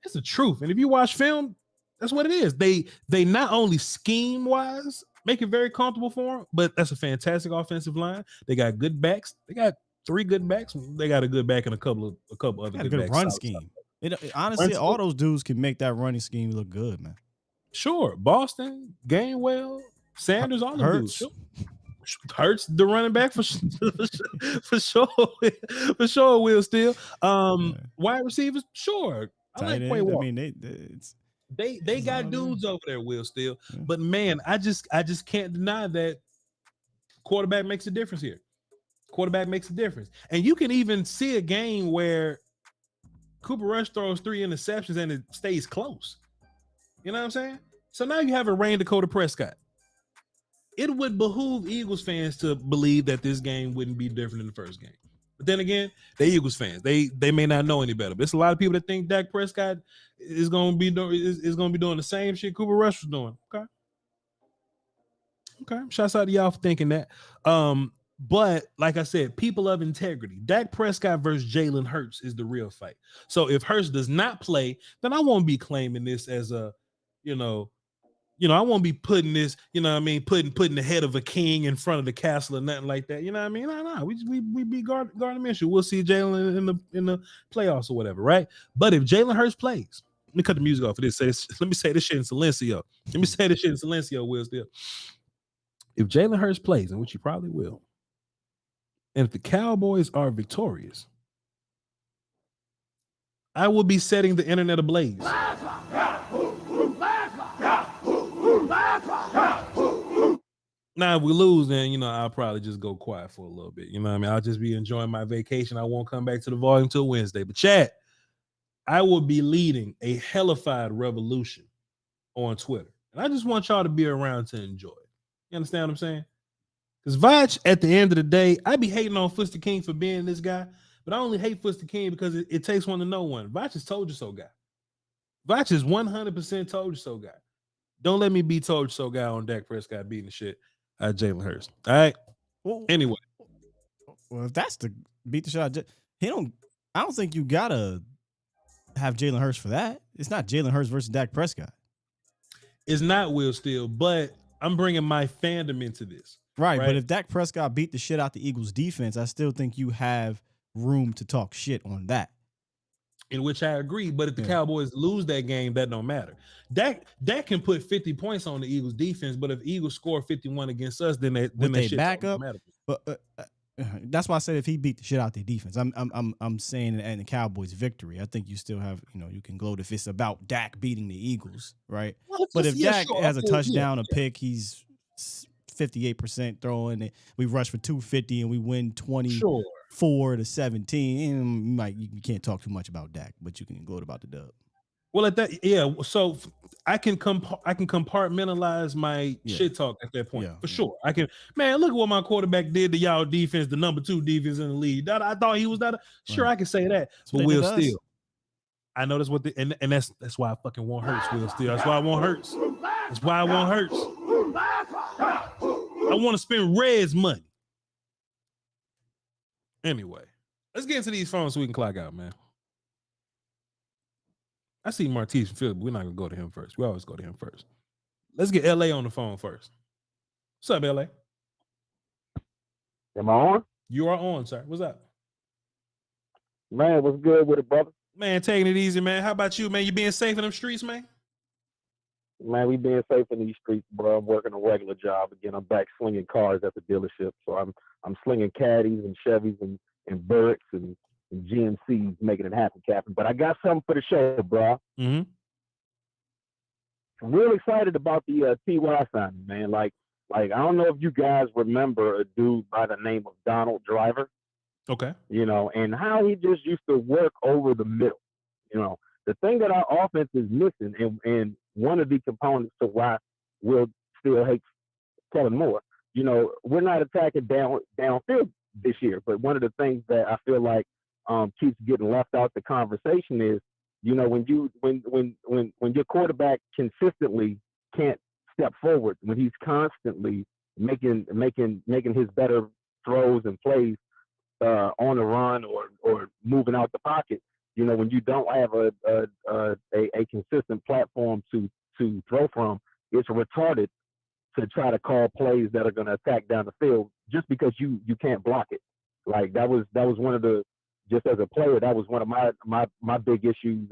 That's the truth. And if you watch film, that's what it is. They not only scheme wise make it very comfortable for him, but that's a fantastic offensive line. They got good backs. They got 3 good backs. They got a good back and a couple other good backs. Run scheme. Honestly, all those dudes can make that running scheme look good, man. Sure, Boston, Gainwell, Sanders, all the dudes. Sure. Hurts the running back for sure. For sure, Will Steele. Wide receivers, sure. I like Quay Walker. I mean, they got dudes over there, Will Steele. But man, I just can't deny that quarterback makes a difference here. Quarterback makes a difference. And you can even see a game where Cooper Rush throws 3 interceptions and it stays close. You know what I'm saying? So now you have a Rain Dakota Prescott. It would behoove Eagles fans to believe that this game wouldn't be different than the first game. But then again, they're Eagles fans. They may not know any better. But there's a lot of people that think Dak Prescott is going to be doing the same shit Cooper Rush was doing. Okay. Shouts out to y'all for thinking that. But like I said, people of integrity. Dak Prescott versus Jalen Hurts is the real fight. So if Hurts does not play, then I won't be claiming this as a, I won't be putting this, putting the head of a king in front of the castle or nothing like that. You know what I mean? No. We beat Gardner Minshew. We'll see Jalen in the playoffs or whatever, right? But if Jalen Hurts plays, let me cut the music off for this. Let me say this shit in silencio. Will Steele. if Jalen Hurts plays, and which he probably will, and if the Cowboys are victorious, I will be setting the internet ablaze. Now, if we lose, then, I'll probably just go quiet for a little bit. You know what I mean? I'll just be enjoying my vacation. I won't come back to the volume until Wednesday. But, Chad, I will be leading a hellified revolution on Twitter. And I just want y'all to be around to enjoy it. You understand what I'm saying? Because Voch, at the end of the day, I be hating on Fuster King for being this guy, but I only hate Fuster King because it takes one to know one. Voch is told you so guy. Voch is 100% told you so guy. Don't let me be told you so guy on Dak Prescott beating the shit out of Jalen Hurts. All right. Well, anyway. Well, if that's the beat the shot, I don't think you gotta have Jalen Hurts for that. It's not Jalen Hurts versus Dak Prescott. It's not Will Steele, but I'm bringing my fandom into this. Right, but if Dak Prescott beat the shit out the Eagles defense, I still think you have room to talk shit on that. In which I agree, but if the Cowboys lose that game, that don't matter. Dak can put 50 points on the Eagles defense, but if Eagles score 51 against us, then they shit back up. Matter. But that's why I said if he beat the shit out their defense, I'm saying in the Cowboys victory, I think you still have, you can gloat if it's about Dak beating the Eagles, right? Well, but if Dak has a touchdown, a pick, he's 58% throwing it. We rush for 250 and we win 24-17. You can't talk too much about Dak, but you can gloat about the dub. Well, at that, so I can compartmentalize my shit talk at that point for sure. I can, man. Look at what my quarterback did to y'all defense, the number 2 defense in the league. I thought he was that. Sure, I can say that, but Will Steele. I know that's what and that's why I fucking want Hurts. Will Steele. That's why I want Hurts. That's why I want Hurts. I want to spend Red's money. Anyway, let's get into these phones so we can clock out, man. I see Martise from Philly, but we're not going to go to him first. We always go to him first. Let's get LA on the phone first. What's up, LA? Am I on? You are on, sir. What's up? Man, what's good with it, brother? Man, taking it easy, man. How about you, man? You being safe in them streets, man? Man, we being safe in these streets, bro. I'm working a regular job. Again, I'm back slinging cars at the dealership. So I'm slinging Caddies and Chevys and Burricks and GMCs, making it happen, Captain. But I got something for the show, bro. Mm-hmm. I'm real excited about the TY signing, man. Like I don't know if you guys remember a dude by the name of Donald Driver. Okay. And how he just used to work over the middle. The thing that our offense is missing, and one of the components to why Will still hates Kellen Moore, we're not attacking downfield this year. But one of the things that I feel like keeps getting left out the conversation is, when your quarterback consistently can't step forward, when he's constantly making his better throws and plays on the run or moving out the pocket, when you don't have a consistent platform to throw from, it's retarded to try to call plays that are going to attack down the field just because you can't block it. Like that was one of the, just as a player, that was one of my big issues.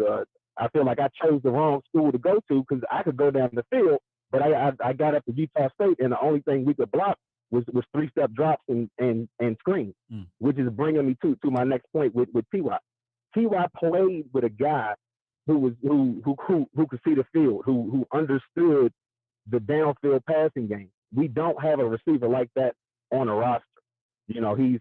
I feel like I chose the wrong school to go to because I could go down the field, but I got up to Utah State and the only thing we could block was 3-step drops and screens, which is bringing me to my next point with T.Y. T.Y. played with a guy who could see the field, who understood the downfield passing game. We don't have a receiver like that on a roster. He's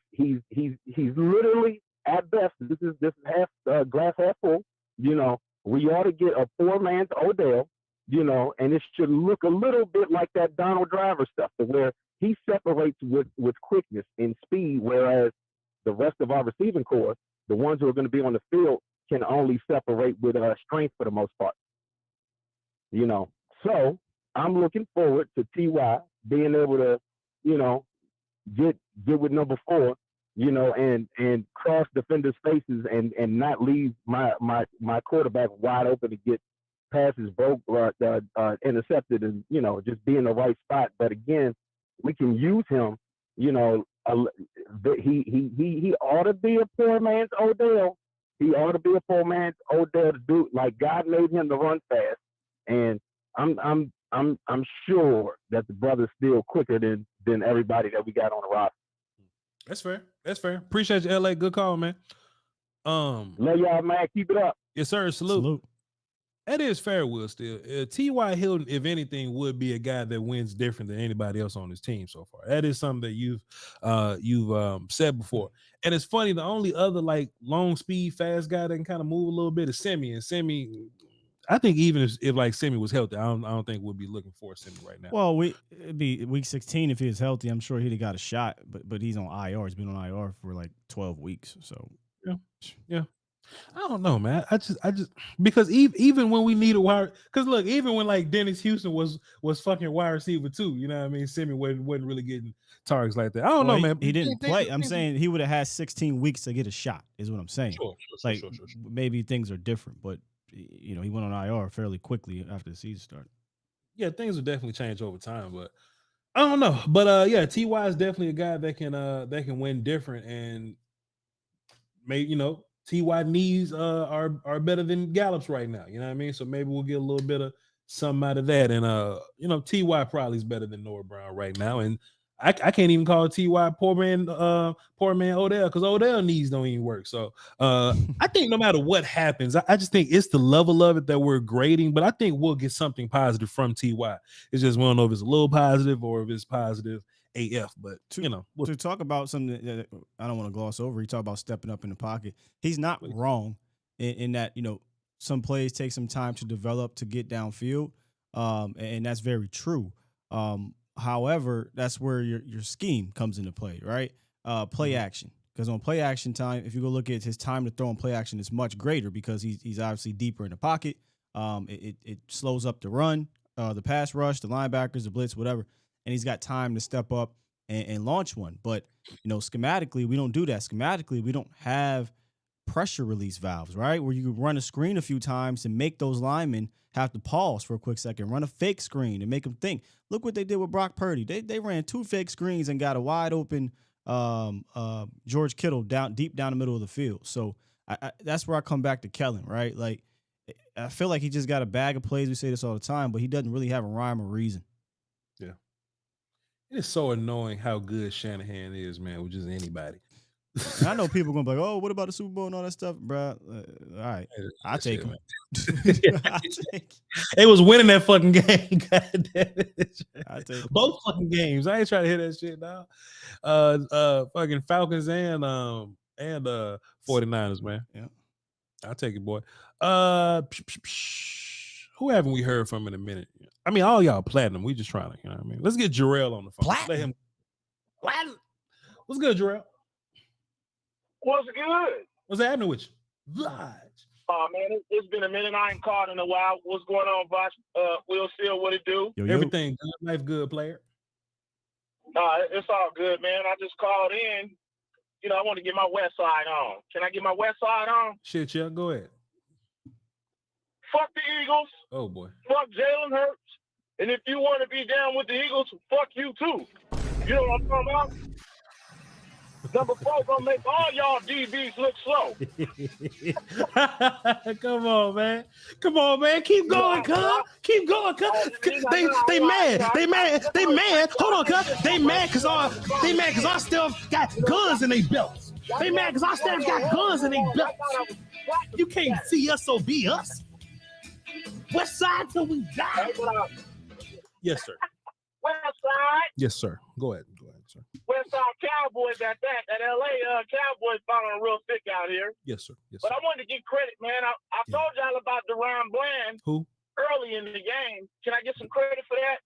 literally, at best, this is half glass half full. We ought to get a poor man's Odell. And it should look a little bit like that Donald Driver stuff, to where he separates with quickness and speed, whereas the rest of our receiving corps, the ones who are going to be on the field, can only separate with strength for the most part. So I'm looking forward to T.Y. being able to, get with number 4, and cross defenders' faces and not leave my quarterback wide open to get passes broke or intercepted, and just be in the right spot. But again, we can use him. He ought to be a poor man's Odell. He ought to be a poor man's Odell to do, like God made him to run fast. And I'm I'm sure that the brother's still quicker than everybody that we got on the roster. That's fair. That's fair. Appreciate you, LA. Good call, man. Love y'all, man. Keep it up. Yes, sir. Salute. That is fair, Will. Still, T.Y. Hilton, if anything, would be a guy that wins different than anybody else on his team so far. That is something that you've said before. And it's funny, the only other like long speed, fast guy that can kind of move a little bit is Semi. And Semi, I think even if like Semi was healthy, I don't think we'll be looking for Semi right now. Well, it'd be week 16 if he was healthy. I'm sure he'd have got a shot, but he's on IR. He's been on IR for like 12 weeks. So yeah. I don't know, man. I just because even when we need a wide, because look, even when like Dennis Houston was fucking wide receiver too, you know what I mean? Semi wasn't really getting targets like that. I don't know, man. He didn't play. I'm saying he would have had 16 weeks to get a shot, is what I'm saying. Sure. Maybe things are different, but he went on IR fairly quickly after the season started. Yeah, things will definitely change over time, but I don't know. But yeah, T.Y. is definitely a guy that can win different, and maybe T.Y. knees are better than Gallup's right now. You know what I mean? So maybe we'll get a little bit of something out of that. And T.Y. probably is better than Noah Brown right now. And I can't even call T.Y. poor man Odell, because Odell knees don't even work. So I think no matter what happens, I just think it's the level of it that we're grading. But I think we'll get something positive from T.Y. It's just we don't know if it's a little positive or if it's positive AF, but to talk about something that I don't want to gloss over. You talk about stepping up in the pocket. He's not wrong in that some plays take some time to develop to get downfield, and that's very true. However, that's where your scheme comes into play, right? Play action, because on play action time, if you go look at his time to throw in play action, is much greater because he's obviously deeper in the pocket. It slows up the run, the pass rush, the linebackers, the blitz, whatever. And he's got time to step up and launch one. But, schematically, we don't do that. Schematically, we don't have pressure release valves, right? Where you can run a screen a few times and make those linemen have to pause for a quick second, run a fake screen and make them think. Look what they did with Brock Purdy. They ran 2 fake screens and got a wide open George Kittle deep down the middle of the field. So that's where I come back to Kellen, right? Like, I feel like he just got a bag of plays. We say this all the time, but he doesn't really have a rhyme or reason. Yeah. It is so annoying how good Shanahan is, man, with just anybody. And I know people are going to be like, oh, what about the Super Bowl and all that stuff, bro? All right. I'll take him. They was winning that fucking game. God damn it. I take both fucking games. I ain't trying to hear that shit now. Fucking Falcons and 49ers, man. Yeah. I'll take it, boy. Who haven't we heard from in a minute? I mean, all y'all platinum. We just trying to, you know what I mean? Let's get Jarrell on the phone. Platinum? Let him. Platinum. What's good, Jarrell? What's good? What's happening with you? Oh, man, it's been a minute. I ain't called in a while. What's going on, Voch? Will Steele, what it do? Yo. Everything good. Life good, player. It's all good, man. I just called in. I want to get my west side on. Can I get my west side on? Shit, yeah, go ahead. Fuck the Eagles. Oh, boy. Fuck Jalen Hurts. And if you want to be down with the Eagles, fuck you, too. You know what I'm talking about? Number 4 gonna make all y'all DBs look slow. Come on, man. Keep going, cuz. Keep going, cuz. They mad. Hold on, cuz. They mad because our stuff got guns in their belts. They mad because our staff got guns in their belts. You can't see us, so be us. West side till we die. Yes, sir. West side. Yes, sir. Go ahead, sir. West Side Cowboys at that. That LA Cowboys falling real thick out here. Yes, sir. Yes, but sir. I wanted to give credit, man. I told y'all about Deron Bland. Who? Early in the game. Can I get some credit for that?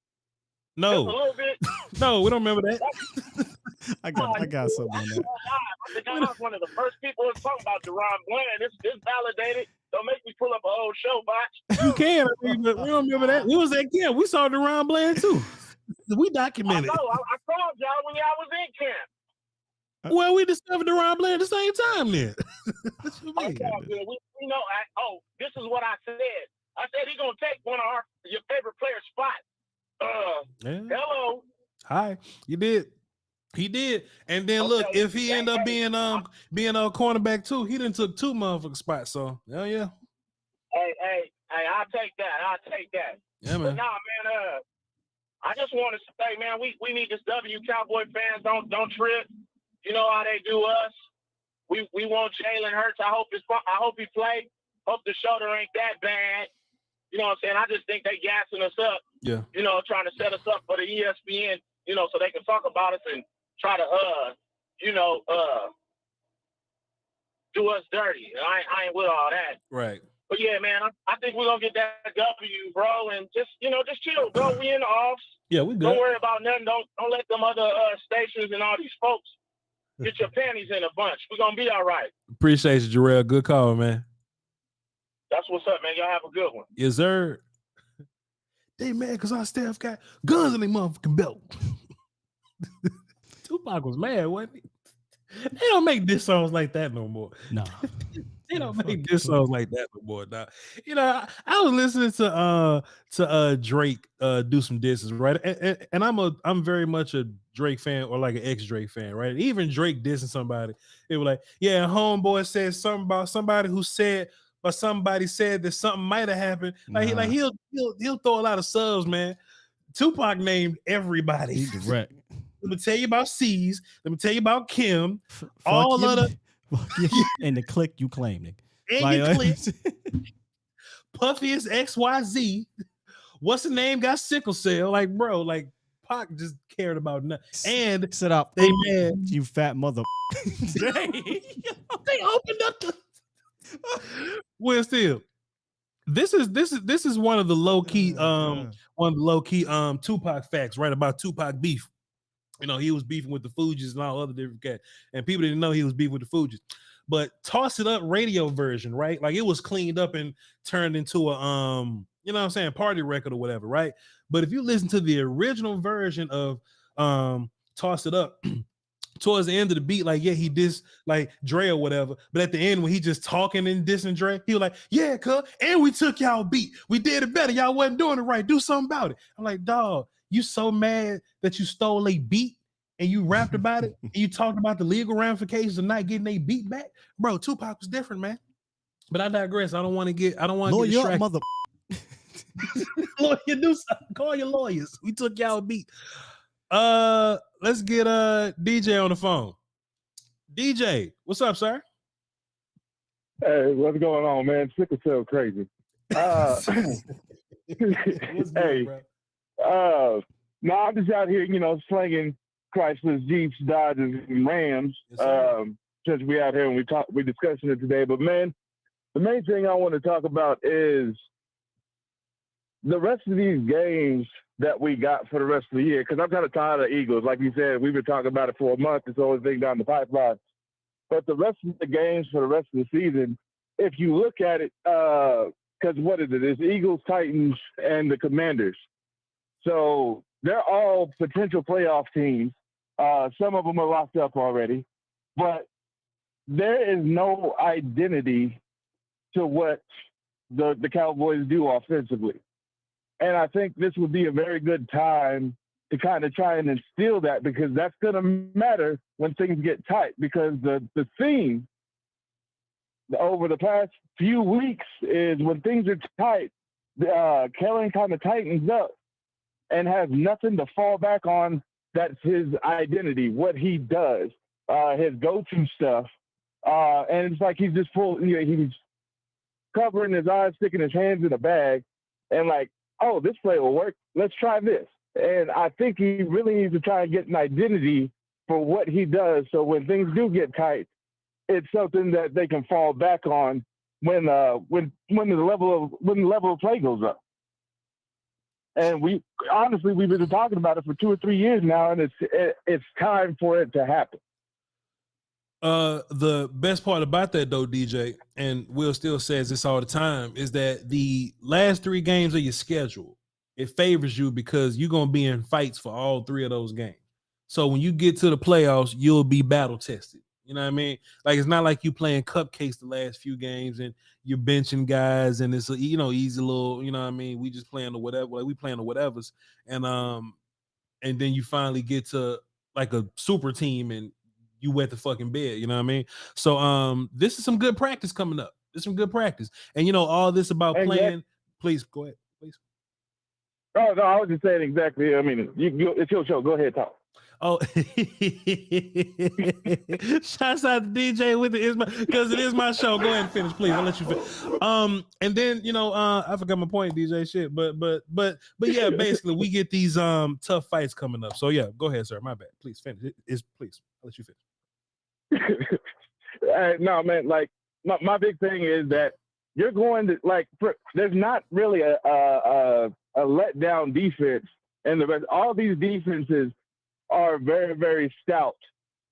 No. Just a little bit. No, we don't remember that. I got something on that. I think I was one of the first people to talk about Deron Bland. It's validated. Don't make me pull up a whole show, Voch. You can, but we don't remember that. We was at camp. We saw Deron Bland too. We documented. I know. I called y'all when y'all was in camp. Well, we discovered Deron Bland at the same time then. This is what I said. I said he's going to take one of your favorite players' spot. Hello. Hi. You did. He did. And then look, if he end up being a cornerback too, he done took 2 motherfucking spots. So, hell yeah. Hey, Hey, I'll take that. Yeah, But man. nah, man. I just want to say, man, we need this W. Cowboy fans don't trip. You know how they do us. We want Jalen Hurts. I hope he play. Hope the shoulder ain't that bad. You know what I'm saying? I just think they gassing us up. Yeah. You know, trying to set us up for the ESPN. You know, so they can talk about us and try to do us dirty. I ain't with all that. Right. But yeah, man, I think we're gonna get that W, bro, and just chill, bro. We in the offs. Yeah, we good. Don't worry about nothing. Don't let them other stations and all these folks get your panties in a bunch. We're gonna be all right. Appreciate you, Jarrell. Good call, man. That's what's up, man. Y'all have a good one. Yes, sir. They mad because our staff got guns in their motherfucking belt. Tupac was mad, wasn't he? They don't make diss songs like that no more. No. They don't make diss songs like that no more. Now, you know, I was listening to Drake do some disses, right? And I'm very much a Drake fan or like an ex-Drake fan, right? Even Drake dissing somebody, it was like, yeah, homeboy said something about somebody who said, or somebody said that something might have happened. Like he'll throw a lot of subs, man. Tupac named everybody. He's direct. Let me tell you about C's. Let me tell you about Kim. All of the and the click you claim, nigga. And Like, your click. Puffy is XYZ. What's the name? Got sickle cell. Like, bro, like Pac just cared about nothing. And sit up, they mad. You fat mother. They opened up the well, still. This is one of the low key Tupac facts, right? About Tupac beef. You know, he was beefing with the Fugees and all other different cats, and people didn't know he was beefing with the Fugees. But Toss It Up radio version, right? Like it was cleaned up and turned into a you know what I'm saying, party record or whatever, right? But if you listen to the original version of Toss It Up, towards the end of the beat, like, yeah, he dissed like Dre or whatever. But at the end, when he just talking and dissing Dre, he was like, yeah, cuz, and we took y'all beat. We did it better. Y'all wasn't doing it right. Do something about it. I'm like, dog, you so mad that you stole a beat and you rapped about it and you talked about the legal ramifications of not getting a beat back? Bro, Tupac was different, man. But I digress. I don't want to get distracted. Mother. Lawyer, do something. Call your lawyers. We took y'all a beat. Let's get DJ on the phone. DJ, what's up, sir? Hey, what's going on, man? Sickle cell crazy. Hey, no, I'm just out here, you know, slinging Chryslers, Jeeps, Dodges, and Rams. Since we out here and we discussing it today. But man, the main thing I want to talk about is the rest of these games that we got for the rest of the year, because I'm kind of tired of the Eagles. Like you said, we've been talking about it for a month. It's the only thing down the pipeline. But the rest of the games for the rest of the season, if you look at it, because what is it? It's Eagles, Titans, and the Commanders. So they're all potential playoff teams. Some of them are locked up already. But there is no identity to what the Cowboys do offensively. And I think this would be a very good time to kind of try and instill that, because that's going to matter when things get tight. Because the theme over the past few weeks is when things are tight, Kellen kind of tightens up and has nothing to fall back on. That's his identity, what he does, his go-to stuff. And it's like he's just he's covering his eyes, sticking his hands in a bag, and like, oh, this play will work. Let's try this. And I think he really needs to try and get an identity for what he does, so when things do get tight, it's something that they can fall back on when the level of play goes up. And we've been talking about it for 2 or 3 years now, and it's time for it to happen. The best part about that, though, DJ, and Will still says this all the time, is that the last 3 games of your schedule, it favors you because you're going to be in fights for all 3 of those games. So when you get to the playoffs, you'll be battle tested. You know what I mean? Like, it's not like you playing cupcakes the last few games and you're benching guys and it's a, you know, easy little, you know what I mean? We just playing the whatever, like we playing the whatevers. And then you finally get to like a super team and you wet the fucking bed, you know what I mean? So this is some good practice coming up. This is some good practice. And you know, all this about playing Please go ahead. Please. Oh, no, I was just saying exactly. I mean, it's your show. Go ahead, talk. Oh, shouts out to DJ with it because it is my show. Go ahead and finish, please. I'll let you finish. And then I forgot my point, DJ. Shit, but yeah, basically we get these tough fights coming up. So yeah, go ahead, sir. My bad. Please finish. Please. I'll let you finish. No, man. Like my big thing is that you're going to there's not really a letdown defense, and all these defenses are very, very stout,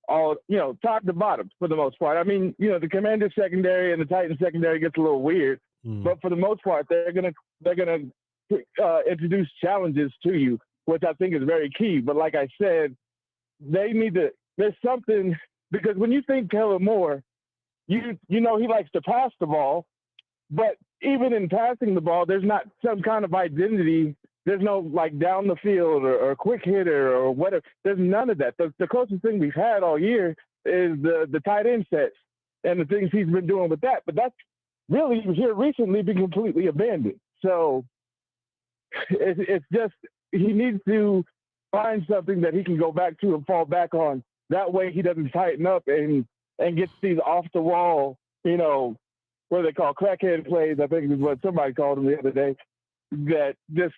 all top to bottom for the most part. I mean, the Commanders secondary and the Titans secondary gets a little weird, but for the most part, they're gonna introduce challenges to you, which I think is very key. But like I said, they need to. There's something, because when you think Kellen Moore, he likes to pass the ball, but even in passing the ball, there's not some kind of identity. There's no down the field or quick hitter or whatever. There's none of that. The closest thing we've had all year is the tight end sets and the things he's been doing with that. But that's really here recently been completely abandoned. So it's just he needs to find something that he can go back to and fall back on. That way he doesn't tighten up and gets these off the wall, what they call crackhead plays. I think is what somebody called them the other day. That just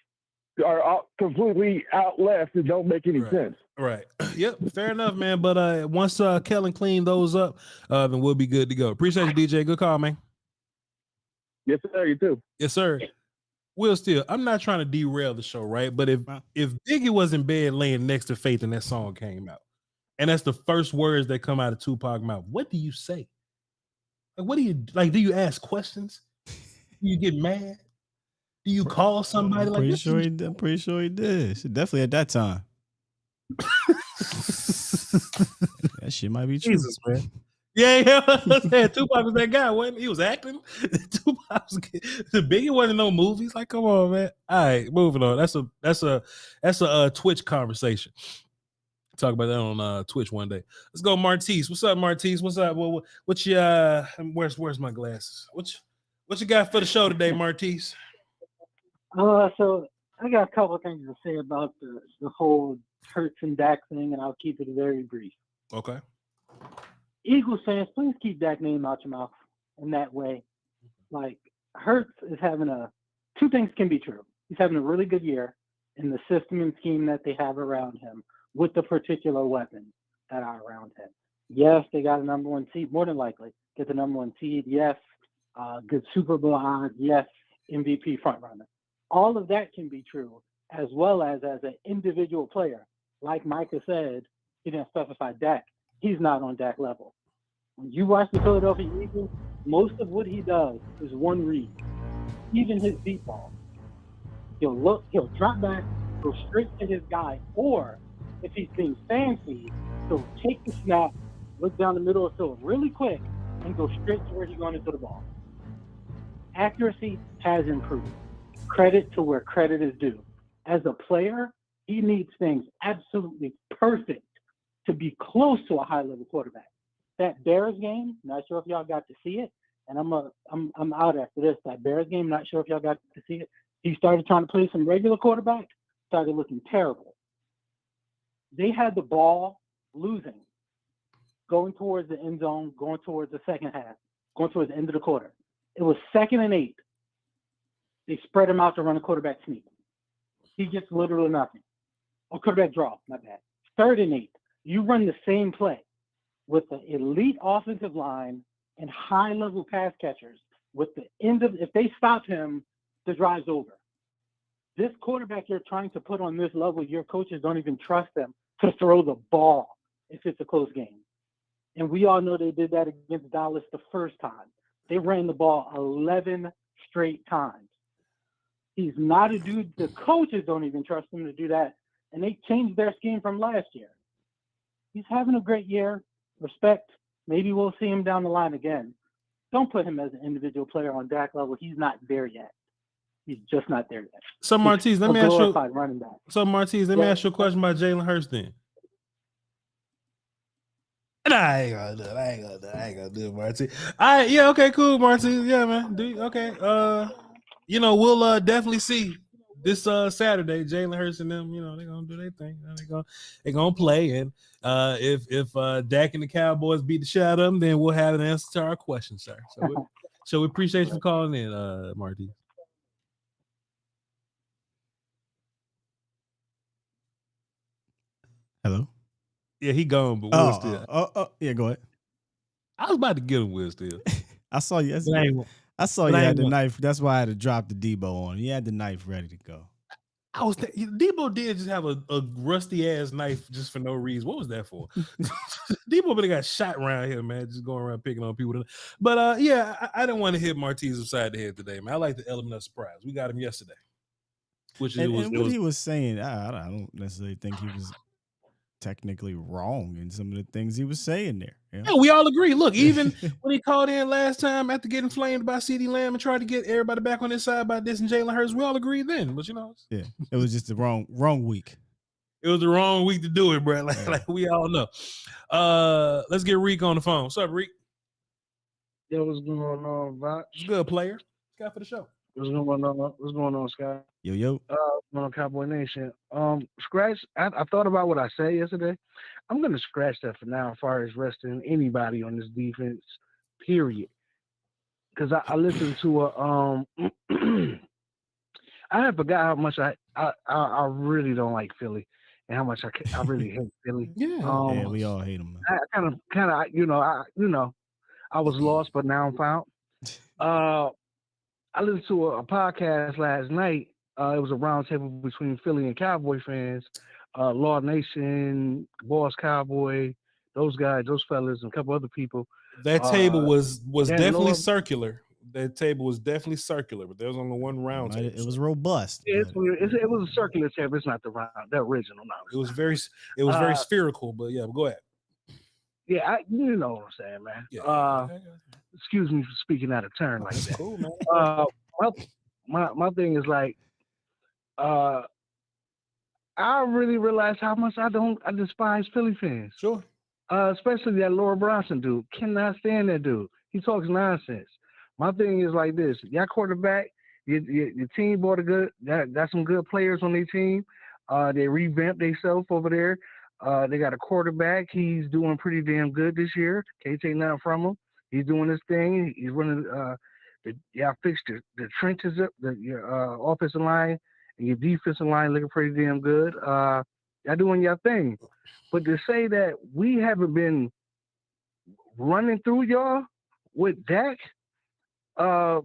are completely out left and don't make any sense. Right. Yep. Fair enough, man. But once Kellen clean those up, then we'll be good to go. Appreciate you, DJ. Good call, man. Yes, sir. You too. Yes, sir. Will Steele, I'm not trying to derail the show, right? But if Biggie was in bed laying next to Faith and that song came out, and that's the first words that come out of Tupac's mouth, what do you say? What do you do? You ask questions? Do you get mad? Do you call somebody? I'm pretty sure he did. Definitely at that time. That shit might be true. Jesus, man. Yeah. Tupac was that guy, wasn't he? He was acting. Tupac was Biggie wasn't no movies. Like, come on, man. All right, moving on. That's a Twitch conversation. Talk about that on Twitch one day. Let's go, Martise. What's up, Martise? What's up? What's your where's my glasses? What you got for the show today, Martise? So I got a couple of things to say about the whole Hurts and Dak thing, and I'll keep it very brief. Okay. Eagles fans, please keep Dak's name out your mouth in that way. Like, Hurts is having two things can be true. He's having a really good year in the system and scheme that they have around him with the particular weapons that are around him. Yes, they got a number one seed, more than likely get the number one seed. Yes, good Super Bowl odds. Yes, MVP frontrunner. All of that can be true, as well as an individual player. Like Micah said, he didn't specify Dak. He's not on Dak level. When you watch the Philadelphia Eagles, most of what he does is one read. Even his deep ball. He'll drop back, go straight to his guy, or if he's being fancy, he'll take the snap, look down the middle of the field really quick, and go straight to where he's going to the ball. Accuracy has improved. Credit to where credit is due. As a player, he needs things absolutely perfect to be close to a high-level quarterback. That Bears game, not sure if y'all got to see it, and I'm out after this. That Bears game, not sure if y'all got to see it. He started trying to play some regular quarterback, started looking terrible. They had the ball losing, going towards the end zone, going towards the second half, going towards the end of the quarter. It was 2nd and 8. They spread him out to run a quarterback sneak. He gets literally nothing. Or quarterback draw, my bad. 3rd and 8. You run the same play with the elite offensive line and high-level pass catchers. With the end of, if they stop him, the drive's over. This quarterback you're trying to put on this level, your coaches don't even trust them to throw the ball if it's a close game. And we all know they did that against Dallas the first time. They ran the ball 11 straight times. He's not a dude, the coaches don't even trust him to do that. And they changed their scheme from last year. He's having a great year. Respect. Maybe we'll see him down the line again. Don't put him as an individual player on Dak level. He's not there yet. He's just not there yet. So Martise, let me ask you. Running back. So Martise, let me ask you a question about Jalen Hurts then. Nah, I ain't gonna do it, Martise. Yeah, okay, cool, Martise. Yeah, man. Okay. you know, we'll definitely see this Saturday. Jalen Hurts and them, you know, they're gonna do their thing. They're gonna play, and if Dak and the Cowboys beat the shit out of them, then we'll have an answer to our question, sir. So we appreciate you for calling in, Marty. Hello. Yeah, he gone, but Will still. Yeah, go ahead. I was about to get him, Will still. I saw you. I saw you had the knife. That's why I had to drop the Debo on. You had the knife ready to go. I was Debo did just have a rusty ass knife just for no reason. What was that for? Debo really got shot around here, man. Just going around picking on people. But yeah, I didn't want to hit Martez upside the head today, man. I like the element of surprise. We got him yesterday. Which and what he was saying, I don't necessarily think he was technically wrong in some of the things he was saying there. Yeah, we all agree. Look, even when he called in last time after getting flamed by CeeDee Lamb and tried to get everybody back on his side by dissing Jalen Hurts, we all agreed then. But you know, yeah, it was just the wrong week. It was the wrong week to do it, bro. Like we all know. Let's get Reek on the phone. What's up, Reek? Yo, what's going on, Voch? What's good, player? Sky for the show. What's going on, Sky? Yo. On Cowboy Nation. Scratch. I thought about what I said yesterday. I'm gonna scratch that for now, as far as resting anybody on this defense. Period. Because I listened to a I had forgot how much I really don't like Philly and how much I really hate Philly. Yeah, we all hate them. I kind of I was lost, but now I'm found. I listened to a podcast last night. It was a roundtable between Philly and Cowboy fans. Law Nation, Boss Cowboy, those guys, those fellas, and a couple other people. That table was definitely circular. That table was definitely circular, but there was only one round table. It was robust. It was a circular table. It's not the original. No. It was very spherical, but yeah, go ahead. Yeah, you know what I'm saying, man. Yeah. Excuse me for speaking out of turn like that. Cool, man. My thing is like, I really realized how much I despise Philly fans. Sure. Especially that Laura Bronson dude. Cannot stand that dude. He talks nonsense. My thing is like this: your quarterback, your team bought got some good players on their team. They revamped themselves over there. They got a quarterback. He's doing pretty damn good this year. Can't take nothing from him. He's doing his thing. He's running. Y'all fixed the trenches up. Your offensive line and your defensive line looking pretty damn good. Y'all doing your thing. But to say that we haven't been running through y'all with Dak, bro,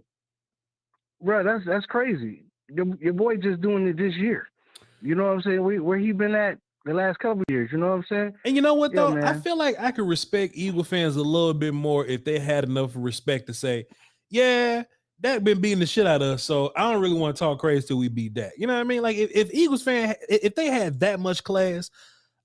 that's crazy. Your boy just doing it this year. You know what I'm saying? Where he been at the last couple of years. You know what I'm saying? And you know what, though? Man. I feel like I could respect Eagle fans a little bit more if they had enough respect to say, yeah, Dak been beating the shit out of us, so I don't really want to talk crazy till we beat Dak. You know what I mean? Like, if Eagles fan, if they had that much class,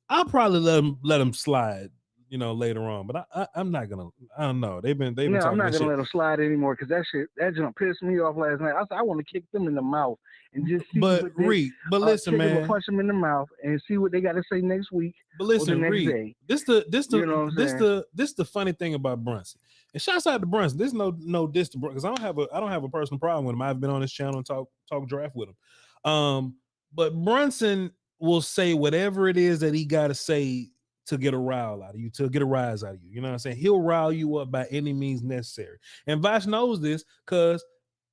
I'll probably let them slide, you know, later on. But I'm not gonna. I don't know. They've been. No, talking I'm not gonna shit. let them slide anymore because that jump pissed me off last night. I want to kick them in the mouth and just see. But Reed, listen, man, punch them in the mouth and see what they got to say next week. But listen, Reed, this the funny thing about Brunson. And shouts out to Brunson. There's no diss to Brunson because I don't have a personal problem with him. I've been on this channel and talk draft with him. But Brunson will say whatever it is that he got to say to get a rile out of you, to get a rise out of you. You know what I'm saying? He'll rile you up by any means necessary. And Voch knows this because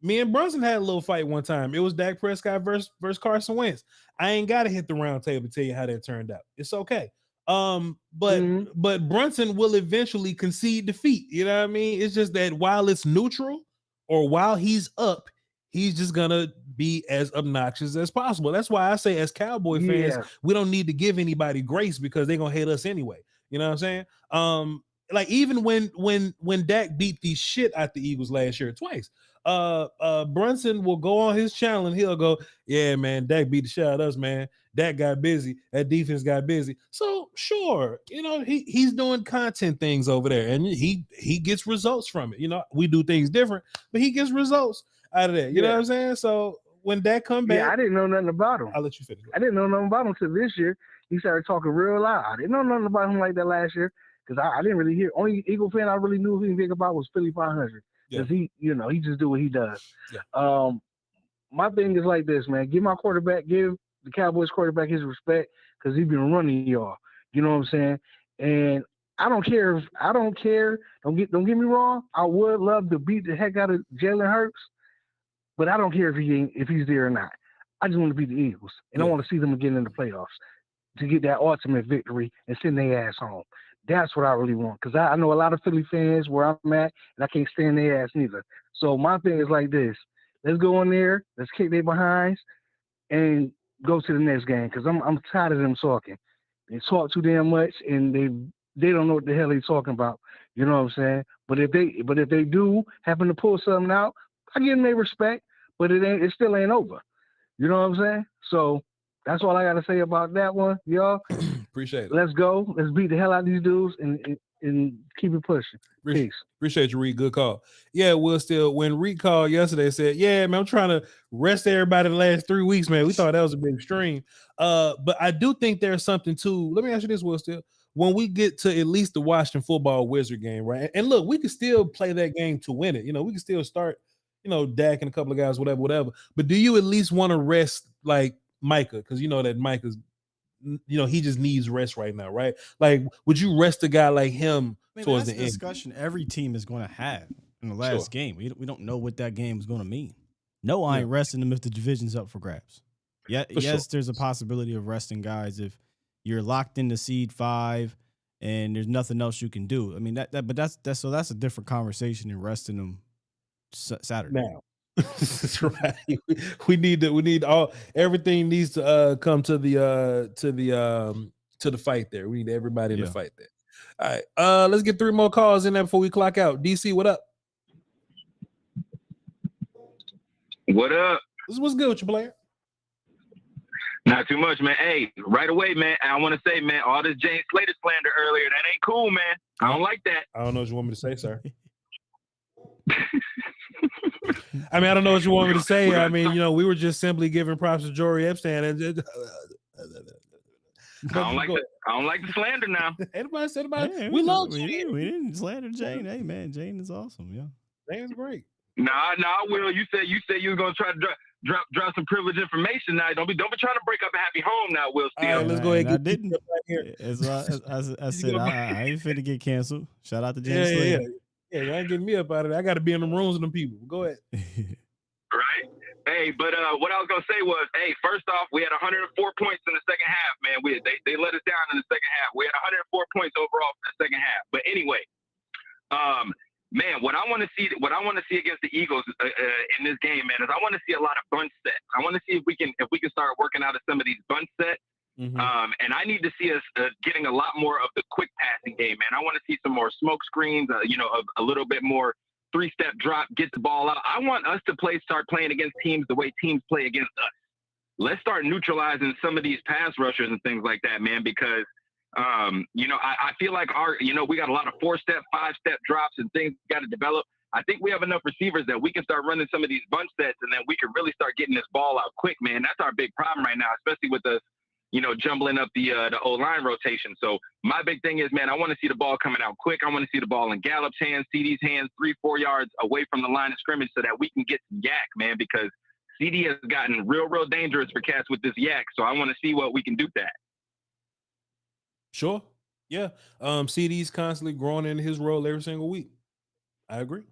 me and Brunson had a little fight one time. It was Dak Prescott versus Carson Wentz. I ain't got to hit the round table to tell you how that turned out. It's okay. But Brunson will eventually concede defeat. You know what I mean? It's just that while it's neutral or while he's up, he's just gonna be as obnoxious as possible. That's why I say, as Cowboy fans, we don't need to give anybody grace because they're gonna hate us anyway. You know what I'm saying? Like even when Dak beat the shit out the Eagles last year twice, Brunson will go on his channel and he'll go, yeah, man, Dak beat the shit out of us, man. Dak got busy. That defense got busy. So sure, you know, he's doing content things over there and he gets results from it. You know, we do things different, but he gets results out of that. You know what I'm saying? So when Dak come back, I didn't know nothing about him. I'll let you finish. I didn't know nothing about him till this year. He started talking real loud. I didn't know nothing about him like that last year because I didn't really hear. Only Eagle fan I really knew anything about was Philly 500 because he just do what he does. my thing is like this, man. Give the Cowboys quarterback his respect because he's been running y'all. You know what I'm saying? And I don't care. Don't get me wrong. I would love to beat the heck out of Jalen Hurts, but I don't care if he's there or not. I just want to beat the Eagles, and I want to see them again in the playoffs to get that ultimate victory and send their ass home. That's what I really want because I know a lot of Philly fans where I'm at, and I can't stand their ass neither. So my thing is like this. Let's go in there. Let's kick their behinds and go to the next game because I'm tired of them talking. They talk too damn much, and they don't know what the hell they're talking about. You know what I'm saying? But if they do happen to pull something out, I give them their respect, but it still ain't over. You know what I'm saying? So that's all I got to say about that one, y'all. Appreciate it. Let's go. Let's beat the hell out of these dudes and keep it pushing. Peace. Appreciate you, Reed. Good call. Yeah, Will Steele, when Reed called yesterday, said, yeah, man, I'm trying to rest everybody the last 3 weeks, man. We thought that was a bit extreme. But I do think there's something to, let me ask you this, Will Steele. When we get to at least the Washington football Wizard game, right? And look, we could still play that game to win it. You know, we can still start, Dak and a couple of guys, whatever. But do you at least want to rest like Micah? Because you know that Micah's, he just needs rest right now, right? Like, would you rest a guy like him towards the end? Discussion every team is going to have in the last game. We don't know what that game is going to mean. No, I ain't resting them if the division's up for grabs. Yeah, yes, there's a possibility of resting guys if you're locked into seed 5 and there's nothing else you can do. I mean but that's a different conversation than resting them Saturday. Now. That's right. We need everything needs to come to the fight there. We need everybody in the fight there. All right. Let's get 3 more calls in there before we clock out. DC, what up? What up? What's good with you, player? Not too much, man. Hey, right away, man. I want to say, man, all this James Slater slander earlier, that ain't cool, man. I don't like that. I don't know what you want me to say, sir. I mean, I don't know what you want me to say. I mean, we were just simply giving props to Jory Epstein. I don't like the slander now. Anybody said about it? We didn't slander Jane. Hey, man, Jane is awesome. Yeah, Jane's great. Nah, Will. You said you were gonna try to drop some privileged information. Now, don't be trying to break up a happy home. Now, Will Steele. All right, let's go ahead. I didn't. I said I ain't finna get canceled. Shout out to James Slater. Yeah, you ain't getting me up out of it. I got to be in them rooms with them people. Go ahead. Right. Hey, but what I was gonna say was, hey, first off, we had 104 points in the second half, man. They let us down in the second half. We had 104 points overall for the second half. But anyway, man, what I want to see against the Eagles in this game, man, is I want to see a lot of bunch sets. I want to see if we can start working out of some of these bunch sets. Mm-hmm. And I need to see us getting a lot more of the quick passing game, man. I want to see some more smoke screens, a little bit more 3-step drop, get the ball out. I want us to start playing against teams the way teams play against us. Let's start neutralizing some of these pass rushers and things like that, man, because, I feel like we got a lot of 4-step, 5-step drops and things got to develop. I think we have enough receivers that we can start running some of these bunch sets and then we can really start getting this ball out quick, man. That's our big problem right now, especially with us, jumbling up the O-line rotation. So my big thing is, man, I want to see the ball coming out quick. I want to see the ball in Gallup's hands, CD's hands, 3-4 yards away from the line of scrimmage so that we can get some yak, man, because CD has gotten real dangerous for cats with this yak. So I want to see what we can do with that. Sure. Yeah. CD's constantly growing into his role every single week. I agree.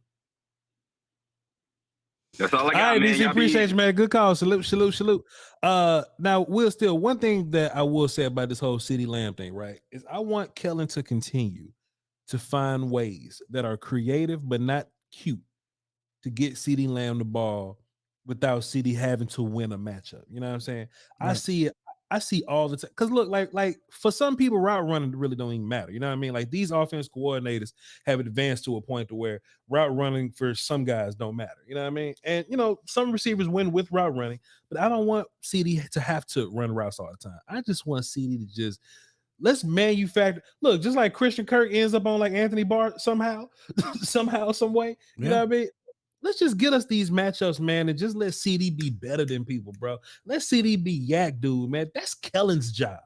That's all I got, all right, man. DC, appreciate you, man. Good call. Salute. Now, Will Steele, one thing that I will say about this whole CeeDee Lamb thing, right, is I want Kellen to continue to find ways that are creative but not cute to get CeeDee Lamb the ball without CeeDee having to win a matchup. You know what I'm saying? Right. I see all the time. Because look, like for some people, route running really don't even matter. You know what I mean? Like these offense coordinators have advanced to a point to where route running for some guys don't matter. You know what I mean? And, some receivers win with route running, but I don't want CeeDee to have to run routes all the time. I just want CeeDee to just let's manufacture. Look, just like Christian Kirk ends up on like Anthony Barr somehow, some way. You know what I mean? Let's just get us these matchups, man, and just let CeeDee be better than people, bro. Let CeeDee be yak, dude, man. That's Kellen's job.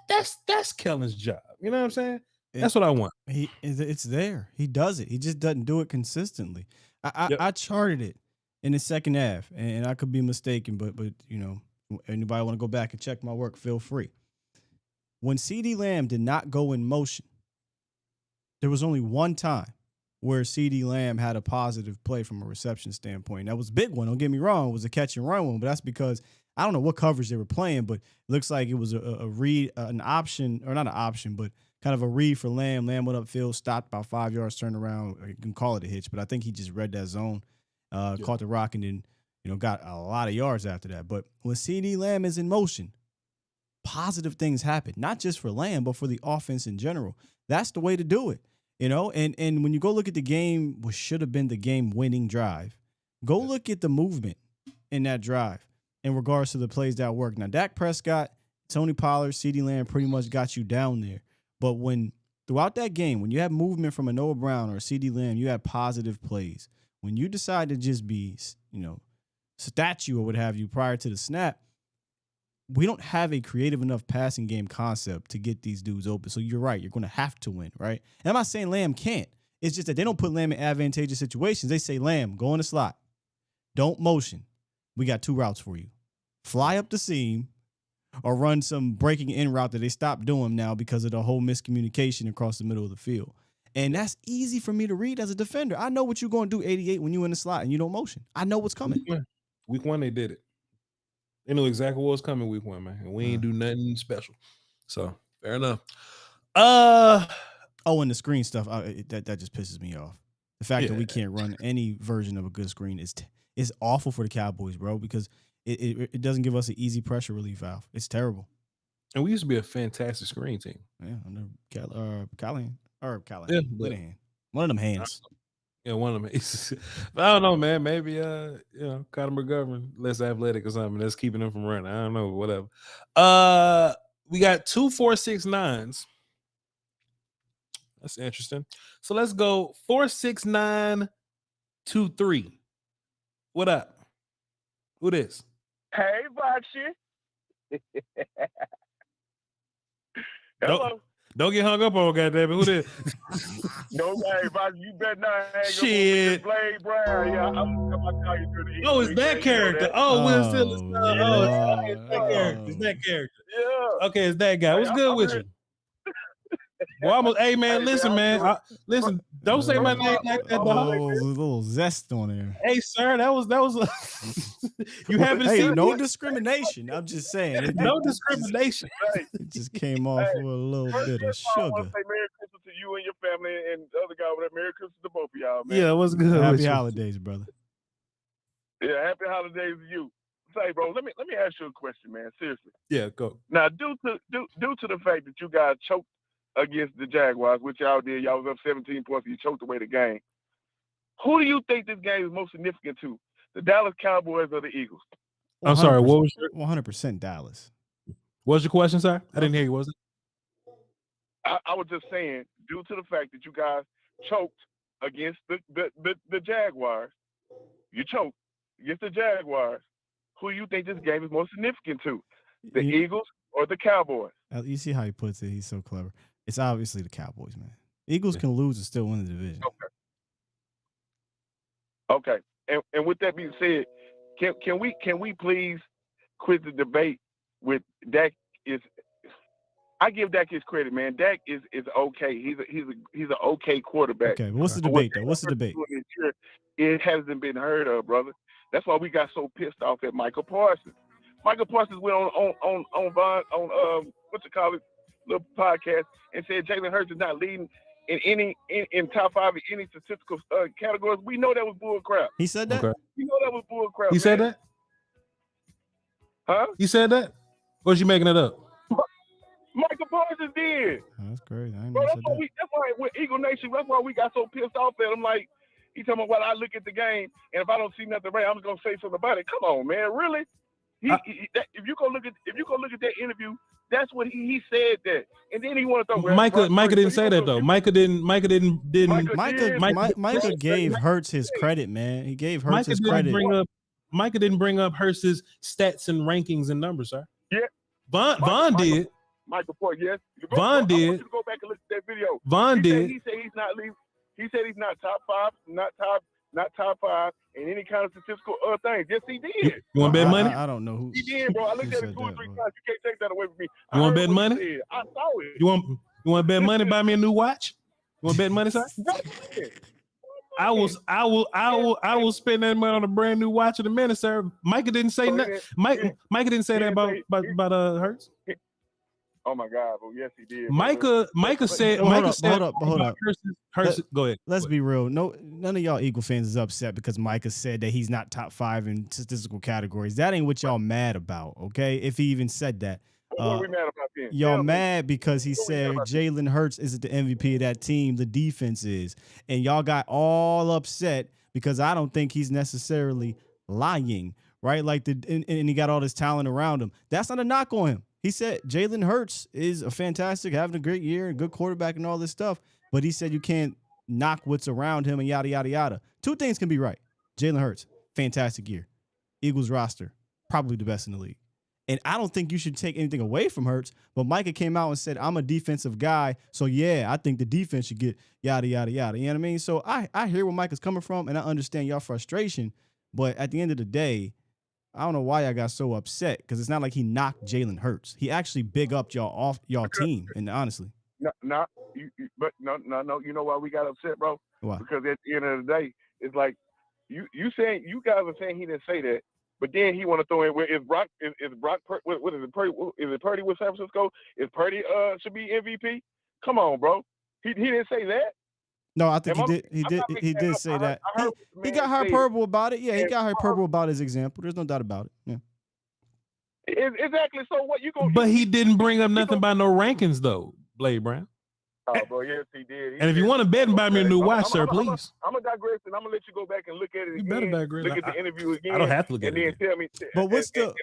That's Kellen's job. You know what I'm saying? That's what I want. It's there. He does it. He just doesn't do it consistently. I charted it. in the second half, and I could be mistaken, but you know, anybody want to go back and check my work, feel free. When CeeDee Lamb did not go in motion, there was only one time where CeeDee Lamb had a positive play from a reception standpoint. That was a big one. Don't get me wrong. It was a catch and run one, but that's because I don't know what coverage they were playing, but it looks like it was a read, an option, or not an option, but kind of a read for Lamb. Lamb went upfield, stopped about 5 yards, turned around. You can call it a hitch, but I think he just read that zone, caught the rock, and then, you know, got a lot of yards after that. But when CeeDee Lamb is in motion, positive things happen, not just for Lamb, but for the offense in general. That's the way to do it, you know? And when you go look at the game, what should have been the game-winning drive, go look at the movement in that drive in regards to the plays that work. Now, Dak Prescott, Tony Pollard, CeeDee Lamb pretty much got you down there. But when throughout that game, when you have movement from a Noah Brown or a CeeDee Lamb, you have positive plays. When you decide to just be, you know, statue or what have you prior to the snap, we don't have a creative enough passing game concept to get these dudes open. So you're right. You're going to have to win, right? And I'm not saying Lamb can't. It's just that they don't put Lamb in advantageous situations. They say, Lamb, go in the slot. Don't motion. We got 2 routes for you. Fly up the seam or run some breaking in route that they stopped doing now because of the whole miscommunication across the middle of the field. And that's easy for me to read as a defender. I know what you're going to do 88 when you're in the slot and you don't motion. I know what's coming. Week 1, they did it. They knew exactly what was coming week 1, man. And we ain't do nothing special. So, fair enough. Oh, and the screen stuff, that just pisses me off. The fact that we can't run any version of a good screen is awful for the Cowboys, bro, because it doesn't give us an easy pressure relief valve. It's terrible. And we used to be a fantastic screen team. Yeah, under Callahan. Yeah, Linehan. One of them hands. Yeah, one of them. But I don't know, man. Maybe you know, Conor McGovern less athletic or something that's keeping him from running. I don't know, whatever. We got 2 4-6-9s. That's interesting. So let's go 4-6-9-2-3. What up? Who this? Hey, Boxy. Hello. Don't get hung up on, goddamn it. Who this? No, hey, Boxy, you better not hang Shit. up on Blade Brown. Yeah, I'm gonna call you through the Oh, it's that character. Oh, Will Still is it's that character. It's that character. Yeah. Okay, it's that guy. What's good with you? Well, hey man, listen, man. Listen, don't say my name like that, dog. A little zest on there. Hey, sir, that was you happen to see no discrimination. I'm just saying. No discrimination. It just came off with a little bit of I sugar. want to say Merry Christmas to you and your family, and the other guy with that. Merry Christmas to both of y'all, man. Yeah, what's good? Happy holidays, brother. Yeah, happy holidays to you. Say, bro, let me ask you a question, man. Seriously. Yeah, go. Now, due to the fact that you guys choked against the Jaguars, which y'all did, y'all was up 17 points, and you choked away the game. Who do you think this game is most significant to? The Dallas Cowboys or the Eagles? I'm sorry, what was your 100% Dallas? What was your question, sir? I didn't hear you, was it? I was just saying, due to the fact that you guys choked against the Jaguars, you choked against the Jaguars. Who do you think this game is most significant to? The Eagles or the Cowboys? You see how he puts it? He's so clever. It's obviously the Cowboys, man. Eagles can lose and still win the division. Okay. And with that being said, can we please quit the debate with Dak? I give Dak his credit, man. Dak is okay. He's an okay quarterback. Okay, but what's the debate though? What's the debate? It hasn't been heard of, brother. That's why we got so pissed off at Micah Parsons. Micah Parsons went on what's it called, little podcast, and said Jalen Hurts is not leading in top 5 in any statistical categories. We know that was bull crap. He said that. Okay. We know that was bull crap. He said man. that? Huh? He said that? Or was you making it up? Micah Parsons did. That's great. Bro, that's why with Eagle Nation, that's why we got so pissed off at him. Like, he talking about, well, I look at the game, and if I don't see nothing right, I'm just gonna say something about it. Come on, man, really? If you go look at that interview, that's what he said that, and then he wanted to throw. Micah didn't say that though. Micah didn't. Micah gave Hurts his credit, man. He gave Hurts his credit. Micah didn't bring up Hurts' stats and rankings and numbers, sir. Yeah. Von did. Michael Ford, yes. Von did. I want you to go back and look at that video. He said he's not leaving. He said he's not top 5, not top not top 5 in any kind of statistical thing. Yes, he did. You want to bet money? I don't know who. He did, bro. I looked at it 2 or 3 times. You can't take that away from me. You want to heard bet what he money? said. I saw it. You want to bet money? Buy me a new watch. You want to bet money, sir? I will spend that money on a brand new watch in a minute, sir. Micah didn't say nothing. Micah didn't say that about Hurts. Oh my God! Well, yes, he did. Micah said. Hold up. Hurts, go ahead. Let's be real. None of y'all Eagle fans is upset because Micah said that he's not top 5 in statistical categories. That ain't what y'all mad about, okay? If he even said that. What are we mad about then? Y'all mad because he said Jalen Hurts isn't the MVP of that team. The defense is. And y'all got all upset because I don't think he's necessarily lying, right? Like and he got all this talent around him. That's not a knock on him. He said Jalen Hurts is a fantastic, having a great year, a good quarterback and all this stuff. But he said you can't knock what's around him and yada, yada, yada. 2 things can be right. Jalen Hurts, fantastic year. Eagles roster, probably the best in the league. And I don't think you should take anything away from Hurts. But Micah came out and said, I'm a defensive guy. So, yeah, I think the defense should get yada, yada, yada. You know what I mean? So I hear where Micah's coming from, and I understand y'all frustration. But at the end of the day, I don't know why I got so upset because it's not like he knocked Jalen Hurts. He actually big upped y'all team, and honestly. No. You know why we got upset, bro? Why? Because at the end of the day, it's like you guys are saying he didn't say that, but then he want to throw in where is Brock what is it Purdy? Is it Purdy with San Francisco? Is Purdy should be MVP? Come on, bro. He didn't say that. No, I think he did say that. He got hyperbole about it. Yeah, he got hyperbole about his example. There's no doubt about it. Yeah. Exactly. So what you going? But he didn't bring up nothing about no rankings though, Blade Brown. Oh, bro, yes, he did. And if you want to bet and buy me a new watch, sir, please. I'm gonna digress and I'm gonna let you go back and look at it again. You better digress. Look at the interview again. I don't have to look at it. And then tell me. But what's and once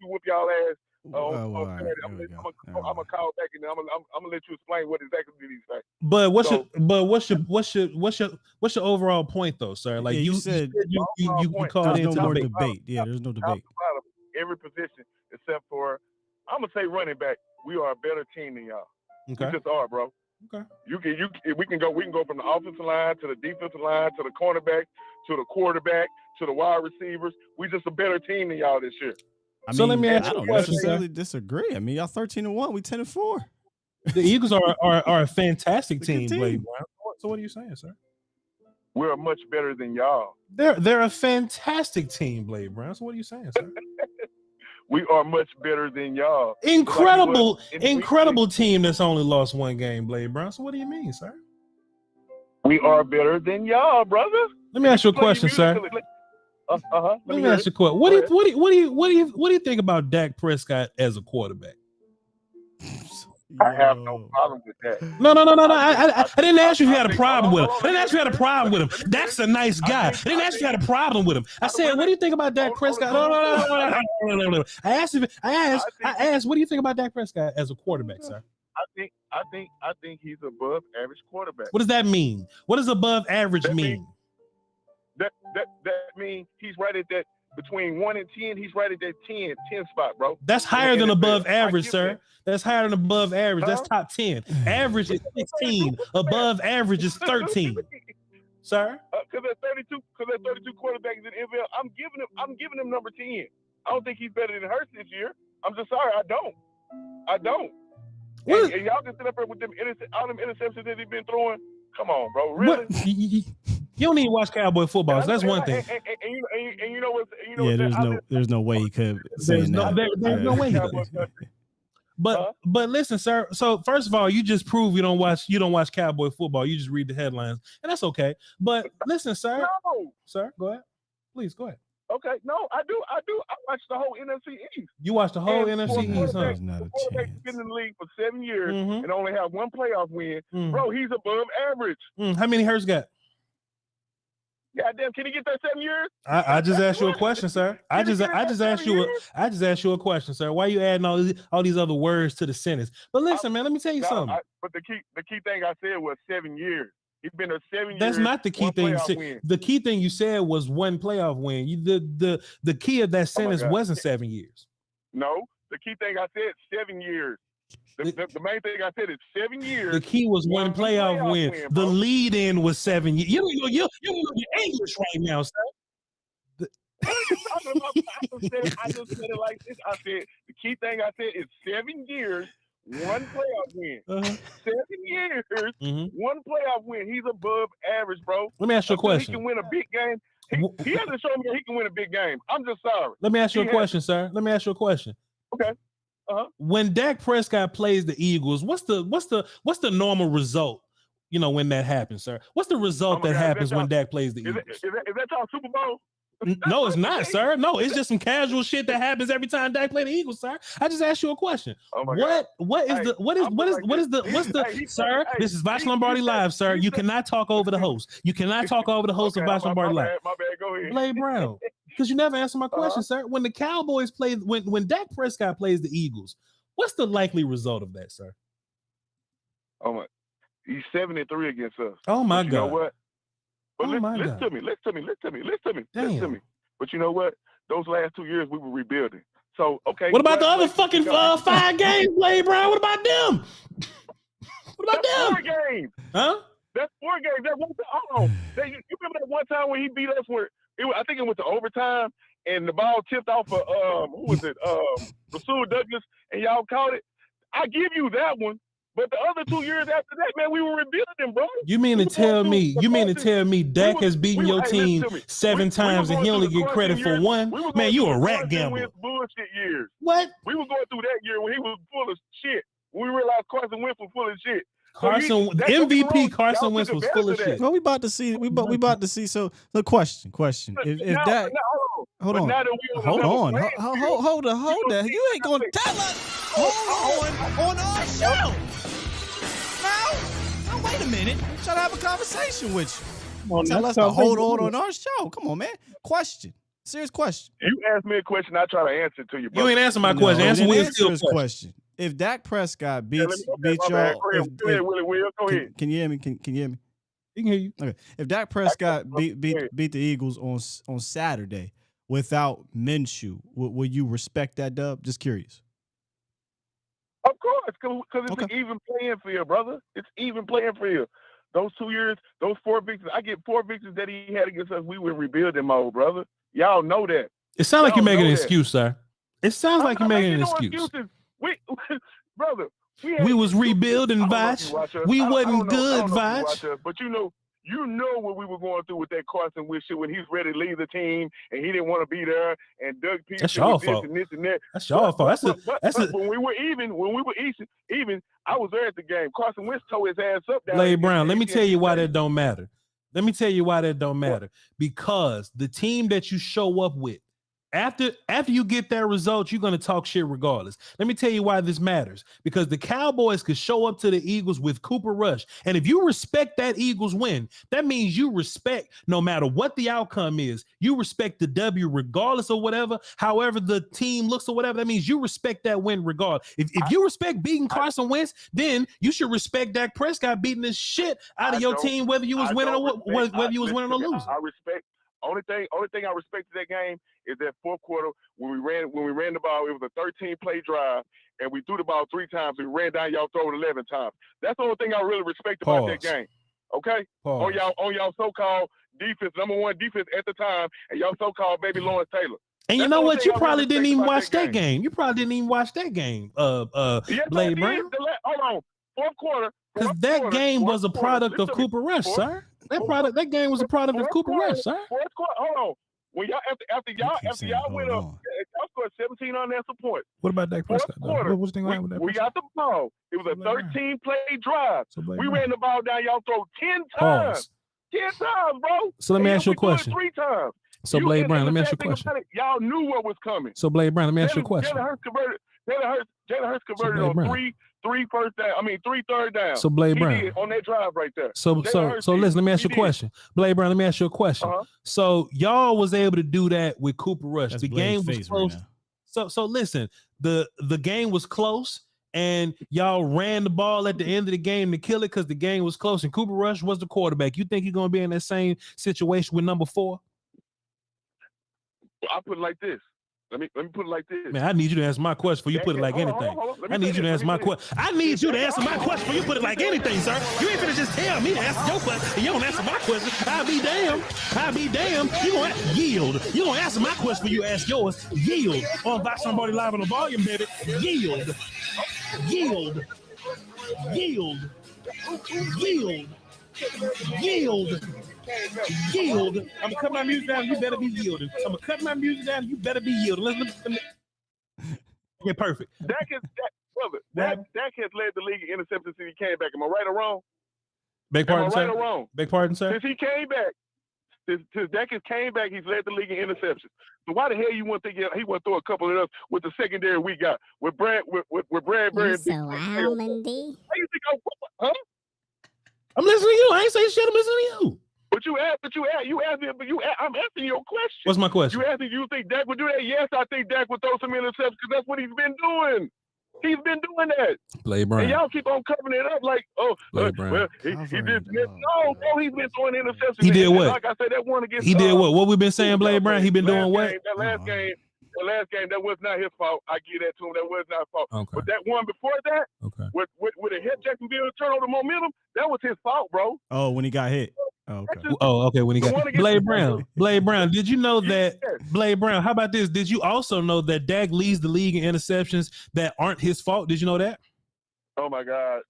you whoop y'all ass. I'm gonna call back and I'm gonna let you explain what exactly did he say. But what's your overall point though, sir? Like you said, you called there's into no more debate. debate. Yeah, there's no debate. Every position except for I'm gonna say running back. We are a better team than y'all. Okay. We just are, bro. Okay. We can go from the offensive line to the defensive line to the cornerback to the quarterback to the wide receivers. We just a better team than y'all this year. So let me ask you a question, sir. I don't necessarily disagree. I mean, y'all 13-1, we 10-4. The Eagles are a fantastic team, Blade Brown. So what are you saying, sir? We're much better than y'all. They're a fantastic team, Blade Brown. So what are you saying, sir? We are much better than y'all. Incredible team that's only lost 1 game, Blade Brown. So what do you mean, sir? We are better than y'all, brother. Let me ask you a question, sir. Let me ask you a question. What do you think about Dak Prescott as a quarterback? I have no problem with that. No. I didn't ask you if you had a problem with him. I didn't ask you if you had a problem with him. Dak's a nice guy. I didn't ask you if you had a problem with him. I said, what do you think about Dak Prescott? No. I asked, what do you think about Dak Prescott as a quarterback, sir? I think he's above average quarterback. What does that mean? What does above average mean? That means he's right at that between 1 and 10. He's right at that 10 spot, bro. That's higher than above average, sir. That's higher than above average. That's top 10. Average is 16. Above average is 13. Sir? Because there's 32 quarterbacks in the NFL. I'm giving him number 10. I don't think he's better than Hurts this year. I'm just sorry, I don't. And y'all can sit up there with all them interceptions that he's been throwing. Come on, bro. Really? You don't need to watch Cowboy football. So that's one thing. And you know what? There's no way he could say that. There's no way he could. But listen, sir. So first of all, you just prove you don't watch Cowboy football. You just read the headlines, and that's okay. But listen, sir. No. Sir, go ahead. Please go ahead. Okay, no, I do. I watched the whole NFC East. You watched the whole NFC East, huh? Quarterback's been in the league for 7 years and only have 1 playoff win. Bro, he's above average. How many Hurts got? Goddamn, can he get that 7 years? I just asked you a question, sir. I just asked you a question, sir. Why are you adding all these other words to the sentence? But listen, man, let me tell you something. But the key thing I said was 7 years. He's been there 7 years. That's not the key thing you said. The key thing you said was 1 playoff win. The key of that sentence wasn't 7 years. No, the key thing I said 7 years. The main thing I said is 7 years. The key was one playoff win. The lead in was 7 years. You don't know your English right now, sir. What are you talking about? I just said it like this. I said the key thing I said is 7 years, one playoff win. 7 years, one playoff win. He's above average, bro. Let me ask you a question. He can win a big game. He hasn't shown me that he can win a big game. I'm just sorry. Let me ask you a question, sir. Let me ask you a question. Okay. When Dak Prescott plays the Eagles, what's the normal result? You know, when that happens, sir. What's the result that happens when Dak plays the Eagles? Is that y'all Super Bowl? No, it's not, sir. No, it's just some casual shit that happens every time Dak play the Eagles, sir. I just asked you a question. Sir? This is Voch Lombardi Live, sir. You cannot talk over the host. You cannot talk over the host of Voch Lombardi Live. My bad, go ahead. Blade Brown. Because you never answered my question, sir. When the Cowboys play, when Dak Prescott plays the Eagles, what's the likely result of that, sir? Oh my, he's 7-3 against us. Oh my God. God. You know what? But listen to me. But you know what? Those last 2 years we were rebuilding. So okay. What about the other fucking 5 games, Blade Brown? What about them? What about them? 4 games. Huh? That's 4 games. That one time. Hold on. You remember that one time when he beat us? I think it went to overtime, and the ball tipped off of who was it? Rasul Douglas, and y'all caught it. I give you that one. But the other 2 years after that, man, we were rebuilding, bro. You mean to tell me Dak has beaten your team 7 times and he only get credit for 1? Man, you a rat gambler. Bullshit years. What? We were going through that year when he was full of shit. We realized Carson Wentz was full of shit. MVP Carson Wentz was full of shit. Well, we about to see. We about to see. So the question. If Dak, hold on. You ain't gonna tell us. Hold on our show. Now, wait a minute. I'm trying to have a conversation with you. Tell us to hold on our show. Come on, man. Question. Serious question. You ask me a question, I try to answer to you. You ain't answer my question. Answer Will's question. If Dak Prescott beats y'all, Go ahead, Will. Go ahead. Can you hear me? Can you hear me? You can hear you. Okay. If Dak Prescott beat the Eagles on Saturday without Minshew, will you respect that dub? Just curious. Of course, because it's an even playing field, brother. It's even playing field. Those 2 years, those 4 victories, I get 4 victories that he had against us. We were in rebuilding mode, brother. Y'all know that. It sounds like you're making an excuse, sir. It sounds like you're making an excuse. Brother, we was rebuilding, Voch. We wasn't good, Voch. But you know what we were going through with that Carson Wentz shit when he's ready to leave the team and he didn't want to be there and Doug Peterson. That's your fault. And this and that. That's your fault. But when we were even, I was there at the game. Carson Wentz tore his ass up. Blade Brown, let me tell you why that don't matter. Because the team that you show up with, after you get that result, you're going to talk shit regardless. Let me tell you why this matters. Because the Cowboys could show up to the Eagles with Cooper Rush. And if you respect that Eagles win, that means you respect, no matter what the outcome is, you respect the W regardless of whatever, however the team looks or whatever. That means you respect that win regardless. If you respect beating Carson Wentz, then you should respect Dak Prescott beating the shit out of your team, whether you was winning or losing. I respect. Only thing I respected that game is that fourth quarter when we ran the ball. It was a 13-play drive, and we threw the ball 3 times. We ran down y'all throw it 11 times. That's the only thing I really respect about that game. Okay, on y'all so-called defense, number 1 defense at the time, and y'all so-called baby Lawrence Taylor. And you know what? You probably didn't even watch that game. You probably didn't even watch that game. Blade Brown. Hold on, fourth quarter. Because that game was a product of Cooper Rush, sir. That game was a product of Cooper Rush, sir. Fourth quarter, hold on. When y'all after y'all went up, y'all scored 17 unanswered points. What about Dak Prescott? What's the thing with that? We got the ball. It was a 13-play drive. We ran the ball down. Y'all throw 10 times. Pause. 10 times, bro. So let me ask you a question. 3 times. So Blade Brown, let me ask you a question. Y'all knew what was coming. So Blade Brown, let me ask you a question. Jalen Hurts converted on 3 first down. 3 third down. So Blade Brown, he did on that drive right there. So listen, let me ask you a question. Blade Brown, let me ask you a question. So y'all was able to do that with Cooper Rush. The game was close. So listen, the game was close, and y'all ran the ball at the end of the game to kill it because the game was close, and Cooper Rush was the quarterback. You think you're gonna be in that same situation with number 4? I put it like this. Let me put it like this. Man, I need you to answer my question before you put it like anything. I need you to answer my question. I need you to answer my question before you put it like anything, sir. You ain't finna just tell me to answer your question and you don't answer my question. I'll be damned. You gonna yield. You gonna answer my question before you ask yours. Yield. On Voch Lombardi live on the volume, baby. Yield. Yield. Yield. Yield. Yield. Yield. I'm gonna cut my music down. You better be yielding. I'm gonna cut my music down. You better be yielding. Let me. Okay, perfect. Dak has led the league in interceptions since he came back. Am I right or wrong? Beg pardon, Am I right sir. or wrong? Beg pardon, sir. Since he came back, since Dak has came back, he's led the league in interceptions. So why the hell you wouldn't think he wouldn't throw a couple of us with the secondary we got with Bradbury? You so almondy. How you think huh? I'm listening to you. I ain't saying shit. I'm listening to you. But you asked me. I'm asking your question. What's my question? You asked me, you think Dak would do that? Yes, I think Dak would throw some interceptions because that's what he's been doing. He's been doing that. Blade Brown. And y'all keep on covering it up like, oh, well, he did. No, he's been throwing interceptions. He did what? Like I said, that one against. He did what? What we been saying, Blade Brown? He been doing what? The last game, that was not his fault. I give that to him. That was not his fault. Okay. But that one before that, with a hit Jacksonville turnover momentum, that was his fault, bro. Oh, when he got hit. Oh, okay. Okay. When he got Blade Brown, did you know that Blade Brown? How about this? Did you also know that Dak leads the league in interceptions that aren't his fault? Did you know that? Oh my God.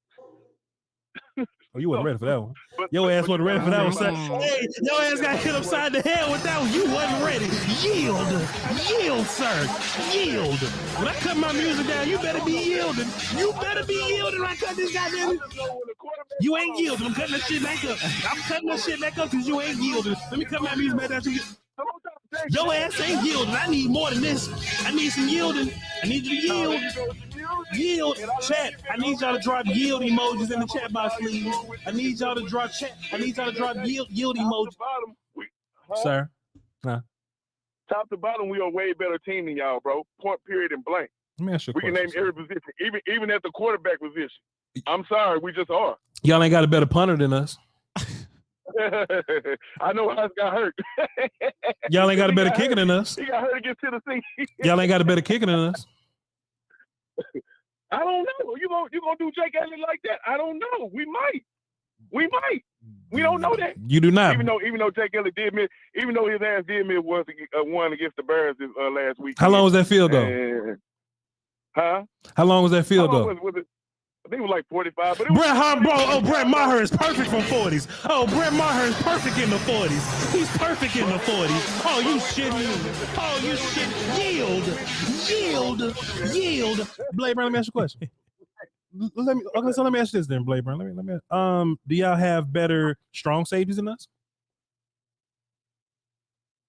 Oh, you wasn't ready for that one. Your ass wasn't ready for that one, sir. Hey, your ass got hit upside the head with that one. You wasn't ready. Yield, sir. Yield. When I cut my music down, you better be yielding. You better be yielding when I cut this goddamn. You ain't yielding. I'm cutting that shit back up. I'm cutting that shit back up because you ain't yielding. Let me cut my music back down. Your ass ain't yielding. I need more than this. I need some yielding. I need you to yield. Yield. Chat. I need y'all to drop yield emojis in the chat box, please. I need y'all to drop chat. I need y'all to drop yield emojis. Sir. Nah. Top to bottom, we are a way better team than y'all, bro. Point, period, and blank. Let me ask you a We can question, name every position, even at the quarterback position. I'm sorry, we just are. Y'all ain't got a better punter than us. I know Hutz got hurt. Y'all ain't got a better kicker than us. He got hurt against Tennessee. Y'all ain't got a better kicker than us. I don't know. You gonna do Jake Elliott like that? I don't know. We might. We don't know that. You do not. Even though Jake Elliott did miss, even though his ass did miss one against the Bears last week. How long was that field goal? Huh? How long was that field goal? Was it? I think it was like 45. But Brett Maher is perfect from 40s. Oh, Brett Maher is perfect in the 40s. He's perfect in the 40s. Oh, you shitting. Oh, you shit. Yield. Blade Brown, let me ask you a question. Let me ask you this then, Blade Brown. Let me. Do y'all have better strong safeties than us?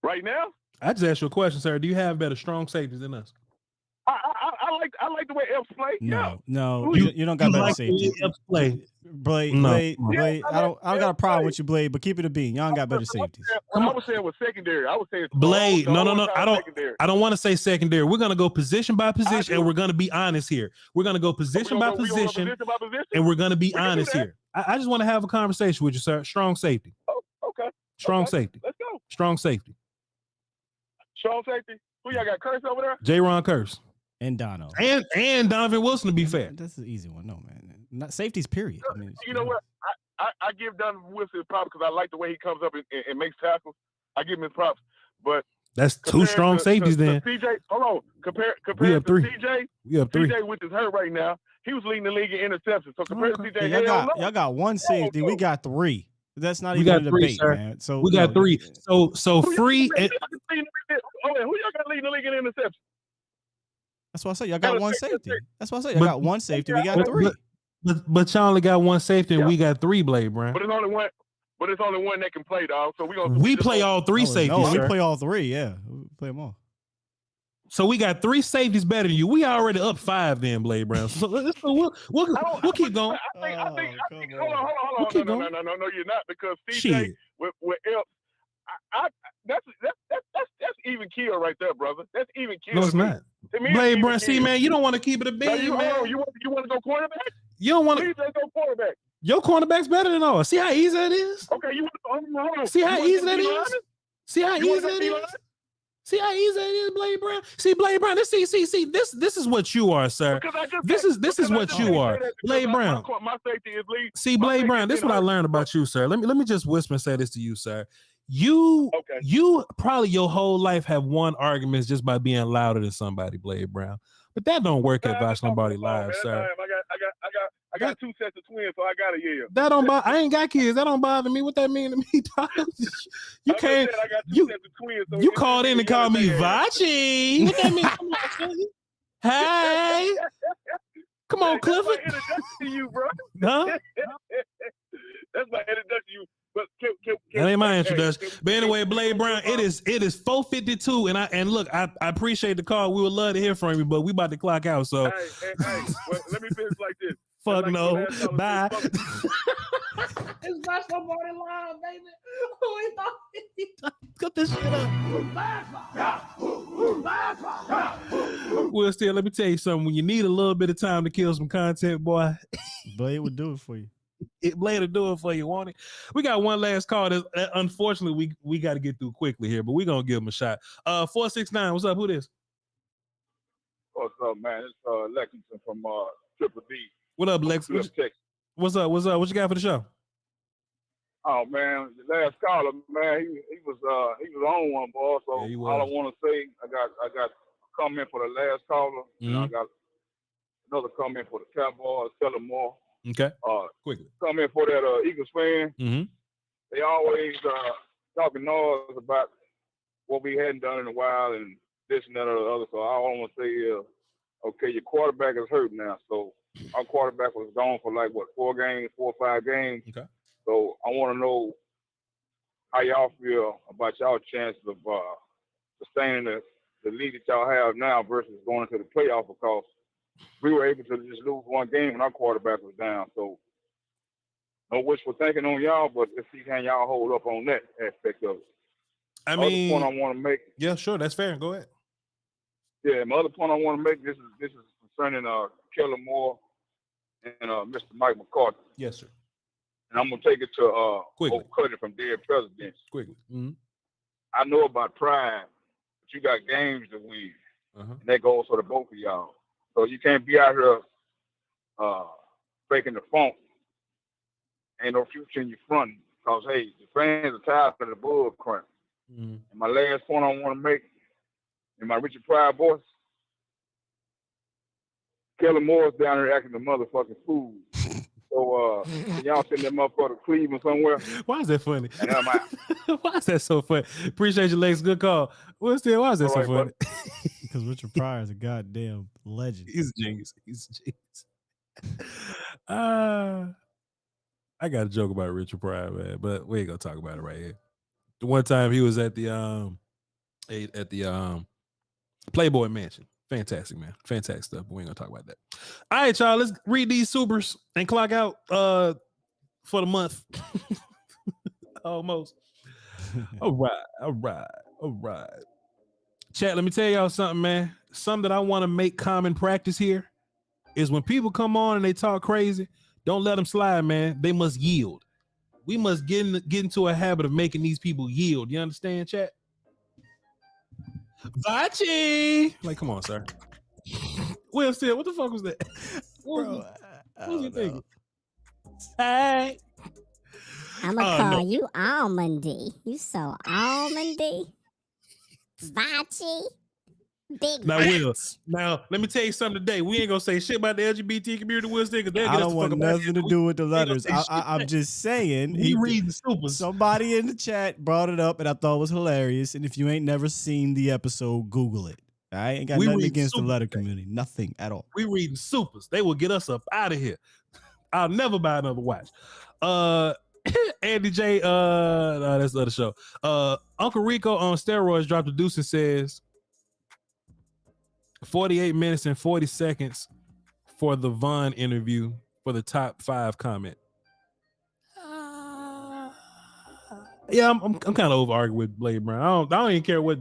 Right now? I just asked you a question, sir. Do you have better strong safeties than us? I like the way Epps play. No, you don't got better like safety. Blade. Blade, I don't got a problem with you, Blade, but keep it a bean. Y'all ain't got better safeties. I was saying with secondary. I was saying Blade. No. I don't want to say secondary. We're gonna go position by position, and we're gonna be honest here. We're gonna go position by position, and we're gonna be honest here. I just want to have a conversation with you, sir. Strong safety. Oh, okay. Strong safety. Let's go. Strong safety. Strong safety. Who y'all got? Kearse over there? Jayron Kearse. And Dono. And Donovan Wilson, to be fair. That's an easy one. No, man. Not safeties, period. I mean, you know what? I give Donovan Wilson his props because I like the way he comes up and makes tackles. I give him his props. But that's two strong safeties then. CJ, hold on. Compared we have to three. CJ, we have three. CJ, which is hurt right now, he was leading the league in interceptions. So compared to CJ, y'all got one safety. We got three. That's not even a debate, man. So we got three. So free. Who y'all got leading the league in interceptions? That's why I say y'all got one safety. That's why I say y'all got one safety. We got three. But y'all only got one safety, and we got three, Blade Brown. But it's only one that can play, dog. So we play all three safeties. No, we play all three. Yeah, we play them all. So we got three safeties better than you. We already up 5 then, Blade Brown. So we'll keep going. I think hold on. No, you're not, because CJ with Elps, that's even kill right there, brother. That's even kill. No, it's not. Blade Brown, see, man, you don't want to keep it a bean, man. You want to go quarterback? You don't want to. Please let's go quarterback. Your cornerback's better than ours. See how easy that is? Okay, you want to see how easy that is? See how easy that is? See how easy it is, Blade Brown. See, Blade Brown. This is what you are, sir. This is what you are, Blade Brown. My safety is lead. See, Blade Brown. This is what I learned about you, sir. Let me just whisper and say this to you, sir. You probably your whole life have won arguments just by being louder than somebody, Blade Brown. But that don't work at Voch Lombardi Live, sir. I got 2 sets of twins, so I gotta yell. That don't bother. I ain't got kids. That don't bother me. What that mean to me, dog? You can't. I got 2 sets of twins. So you called in and called me Vachi. What that mean? Come on, Philly. Hey, come on, Clifford. That's my introduction to you, bro. Huh? That's my introduction to you. But that ain't my introduction. But anyway, Blade Brown, it is 4:52, and look, I appreciate the call. We would love to hear from you, but we about to clock out. So hey, well, let me finish like this. Fuck like no. Bye. It's Voch Lombardi Live, baby. Cut this shit up. Well, still, let me tell you something. When you need a little bit of time to kill some content, boy, Blade would do it for you. Blade will do it for you, won't it? We got one last call. That unfortunately we got to get through quickly here, but we're gonna give him a shot. 469. What's up? Who this? What's up, man? It's Lexington from Triple D. What up, Lex? What's up? What's up? What you got for the show? Oh man, the last caller, man, he was on one, boy. So all I want to say, I got a comment for the last caller, and I got another comment for the Cowboys. Tell them more. Okay. Quickly. Comment for that Eagles fan. Mm-hmm. They always talking noise about what we hadn't done in a while and this and that or the other. So all I want to say is, okay, your quarterback is hurt now. So our quarterback was gone for like, 4 or 5 games. Okay. So I want to know how y'all feel about y'all chances of sustaining the lead that y'all have now versus going into the playoff, because we were able to just lose one game when our quarterback was down. So no wishful thinking on y'all, but let's see how y'all hold up on that aspect of it. I mean, other point I want to make. Yeah, sure, that's fair. Go ahead. Yeah, my other point I want to make, this is concerning Kellen Moore and Mr. Mike McCarthy. Yes, sir. And I'm gonna take it to Old Cuddy from Dead Presidents. Quickly. Mm-hmm. I know about pride, but you got games to win, and that goes for the both of y'all. So you can't be out here faking the funk. Ain't no future in your front, because hey, the fans are tired of the bull crap. And my last point I want to make in my Richard Pryor voice, Kellen Moore's down there acting a motherfucking fool. So y'all send that motherfucker to Cleveland somewhere. Why is that funny? And I'm out. Why is that so funny? Appreciate you, Lex. Good call. Why is that so funny? Because Richard Pryor is a goddamn legend. He's a genius. I got a joke about Richard Pryor, man, but we ain't gonna talk about it right here. The one time he was at the Playboy Mansion. Fantastic, man. Fantastic stuff, but we ain't gonna talk about that. All right, y'all, let's read these supers and clock out for the month. Almost. All right. Chat, let me tell y'all something, man. Something that I want to make common practice here is when people come on and they talk crazy, don't let them slide, man. They must yield. We must get into a habit of making these people yield. You understand, chat? Vachi! Like, come on, sir. Will Steele, what the fuck was that? What was you thinking? Hey. I'm gonna call you almondy. You so almondy. Vachi. Big Now, Will, let me tell you something today. We ain't gonna say shit about the LGBT community, Will Steele, because I don't want nothing to do with the letters. I'm just saying. He reading super. Somebody in the chat brought it up, and I thought it was hilarious. And if you ain't never seen the episode, Google it. I ain't got nothing against the letter community. Nothing at all. We reading supers. They will get us up out of here. I'll never buy another watch. Andy J, no, that's the other show. Uncle Rico on steroids dropped a deuce and says 48 minutes and 40 seconds for the Vaughn interview for the top 5 comment. Yeah, I'm kind of over arguing with Blade Brown. I don't even care what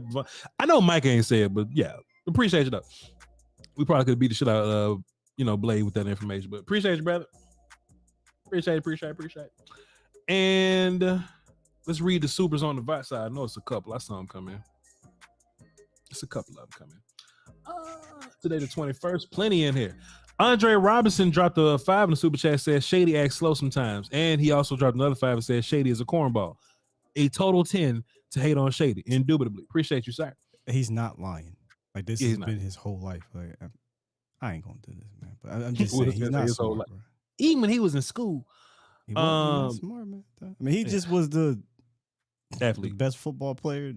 I know. Mike ain't said, but yeah, appreciate you though. We probably could beat the shit out of Blade with that information, but appreciate you, brother. Appreciate it. And let's read the supers on the Voch side. I know it's a couple. I saw them come in. It's a couple of them coming. Today the 21st, plenty in here. Andre Robinson dropped a 5 in the super chat. Says Shady acts slow sometimes, and he also dropped another 5 and says Shady is a cornball. A total 10 to hate on Shady, indubitably. Appreciate you, sir. He's not lying. Like this has been his whole life. Like I ain't gonna do this, man. But I'm just saying he's not smart, bro. Even when he was in school, he wasn't smart, man. I mean, he just was the athlete, best football player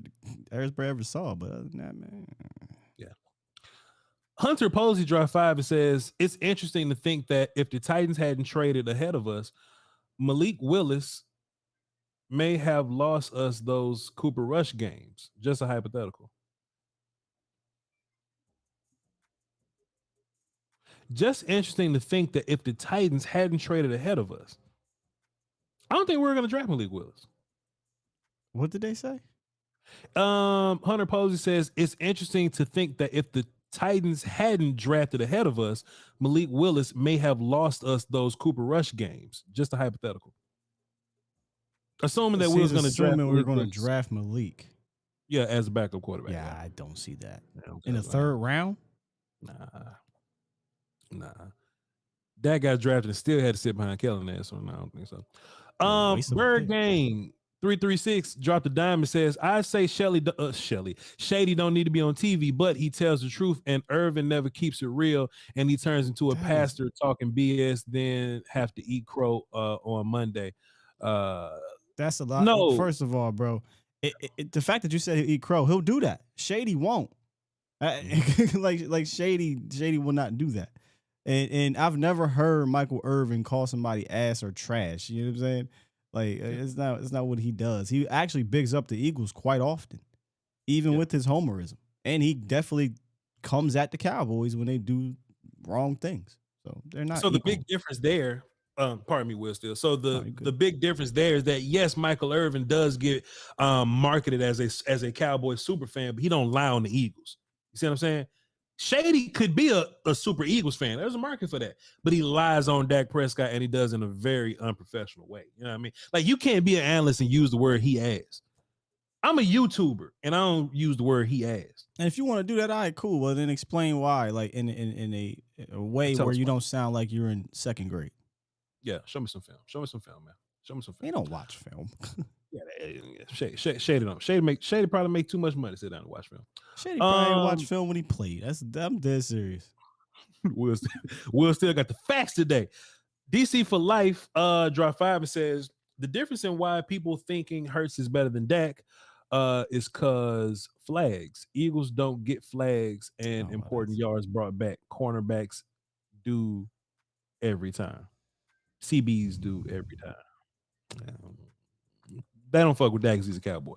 Harrisburg ever saw. But other than that, man, yeah. Hunter Posey dropped 5 and says it's interesting to think that if the Titans hadn't traded ahead of us, Malik Willis may have lost us those Cooper Rush games. Just a hypothetical. Just interesting to think that if the Titans hadn't traded ahead of us, I don't think we were going to draft Malik Willis. What did they say? Hunter Posey says it's interesting to think that if the Titans hadn't drafted ahead of us, Malik Willis may have lost us those Cooper Rush games. Just a hypothetical. Assuming that we were going to draft Malik. Yeah, as a backup quarterback. Yeah, I don't see that. In the third round? Nah. That got drafted and still had to sit behind Kellen there, so no, I don't think so. Bird Game 336 dropped a dime and says, I say Shady don't need to be on TV, but he tells the truth, and Irvin never keeps it real, and he turns into a pastor talking BS, then have to eat crow on Monday. That's a lot. No, first of all, bro, the fact that you said he'll eat crow, he'll do that. Shady won't. Like Shady will not do that. And I've never heard Michael Irvin call somebody ass or trash. You know what I'm saying? Like it's not what he does. He actually bigs up the Eagles quite often, even with his homerism. And he definitely comes at the Cowboys when they do wrong things. So they're not. So the big difference there, pardon me, Will Steele. So the big difference there is that yes, Michael Irvin does get marketed as a Cowboys super fan, but he don't lie on the Eagles. You see what I'm saying? Shady could be a super Eagles fan. There's a market for that. But he lies on Dak Prescott, and he does in a very unprofessional way. You know what I mean? Like, you can't be an analyst and use the word he has. I'm a YouTuber, and I don't use the word he has. And if you want to do that, all right, cool. Well, then explain why, like in a way where you don't sound like you're in second grade. Yeah, show me some film. Show me some film, man. Show me some film. You don't watch film. Shady don't. Shady probably make too much money to sit down and watch film. Shady probably watch film when he played. I'm dead serious. Will still got the facts today. DC for Life dropped 5 and says the difference in why people thinking Hurts is better than Dak is because flags. Eagles don't get flags and important yards brought back. Cornerbacks do every time. CBs do every time. They don't fuck with Dak because he's a Cowboy.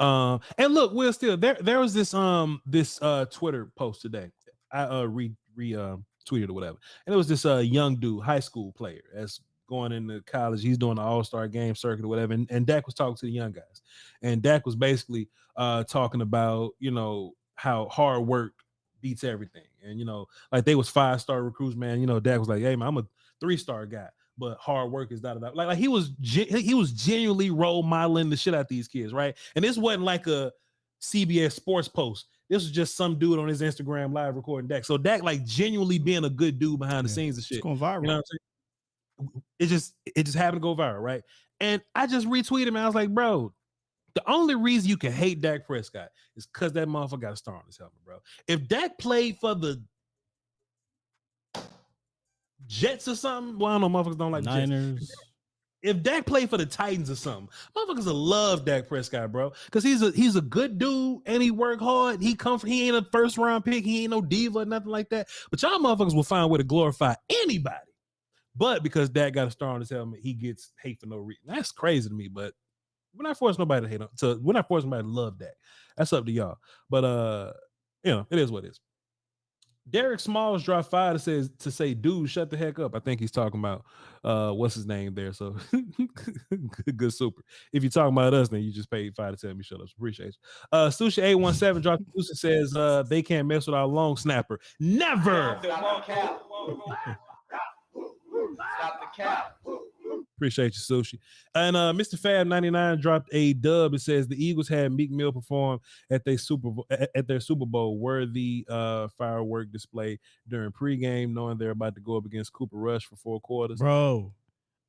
And look, Will Steele, there was this Twitter post today. I tweeted or whatever, and it was this young dude, high school player, that's going into college. He's doing the All-Star game circuit or whatever, and Dak was talking to the young guys, and Dak was basically talking about how hard work beats everything, and like they was 5-star recruits, man. Dak was like, hey man, I'm a 3-star guy, but hard work is that. Like he was genuinely role modeling the shit out of these kids, right? And this wasn't like a CBS Sports post. This was just some dude on his Instagram live recording Dak. So Dak like genuinely being a good dude behind the scenes and shit. It's going viral. You know what I'm saying? It just happened to go viral, right? And I just retweeted him. And I was like, bro, the only reason you can hate Dak Prescott is because that motherfucker got a star on his helmet, bro. If Dak played for the Jets or something, well, I don't know, motherfuckers don't like Niners. Jets. If Dak played for the Titans or something, motherfuckers will love Dak Prescott, bro, because he's a good dude and he work hard. He ain't a first round pick. He ain't no diva or nothing like that. But y'all motherfuckers will find a way to glorify anybody. But because Dak got a star on his helmet, he gets hate for no reason. That's crazy to me. But we're not forcing nobody to hate on. We're not forcing nobody to love Dak. That's up to y'all. But it is what it is. Derek Smalls dropped 5 to say, dude, shut the heck up. I think he's talking about what's his name there. So good super. If you're talking about us, then you just paid 5 to tell me shut up. Appreciate you. Sushi 817 dropped and says they can't mess with our long snapper. Never. Stop the cap. Appreciate you, Sushi. And Mr. Fab 99 dropped a dub. It says the Eagles had Meek Mill perform at their Super Bowl worthy firework display during pregame, knowing they're about to go up against Cooper Rush for 4 quarters. Bro,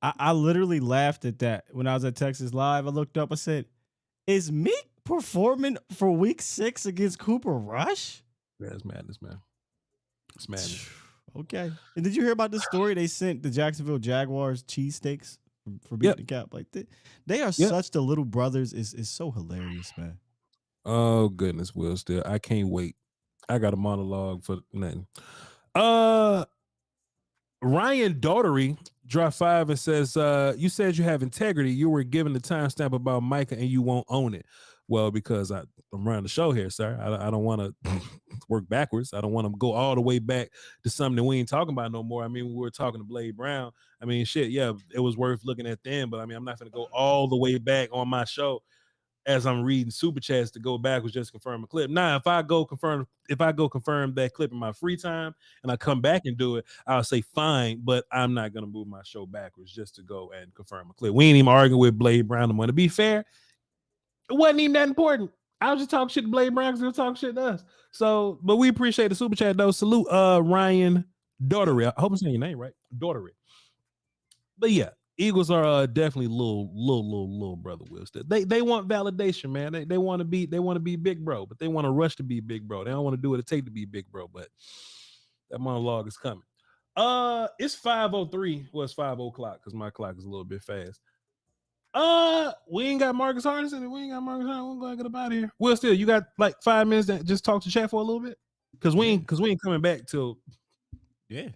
I literally laughed at that when I was at Texas Live. I looked up. I said, "Is Meek performing for Week 6 against Cooper Rush?" Yeah, it's madness, man. It's madness. Okay. And did you hear about this story? They sent the Jacksonville Jaguars cheesesteaks for beating the Cap. Like they are such the little brothers. It's so hilarious, man. Oh goodness, Will Steele. I can't wait. I got a monologue for nothing. Ryan Daughtery dropped 5 and says, you said you have integrity. You were given the timestamp about Micah and you won't own it. Well, because I'm running the show here, sir. I don't want to work backwards. I don't want to go all the way back to something that we ain't talking about no more. I mean, we were talking to Blade Brown. I mean, shit, yeah, it was worth looking at then, but I mean, I'm not going to go all the way back on my show as I'm reading super chats to go backwards just to confirm a clip. Now, if I go confirm that clip in my free time and I come back and do it, I'll say fine, but I'm not going to move my show backwards just to go and confirm a clip. We ain't even arguing with Blade Brown no more. To be fair, it wasn't even that important. I was just talking shit to Blade Brown because he was talking shit to us. So, but we appreciate the super chat though. Salute Ryan Daughtery. I hope I'm saying your name right. Daughtery. But yeah, Eagles are definitely little brother Will Steele. They want validation, man. They want to be big bro, but they want to rush to be big bro. They don't want to do what it takes to be big bro, but that monologue is coming. It's 5:03. Well, it's 5 o'clock because my clock is a little bit fast. We ain't got Marcus Hardison. We ain't got Marcus Hardison. We're gonna get up out of here. Will Steele, you got like 5 minutes to just talk to chat for a little bit? Because we ain't coming back till January.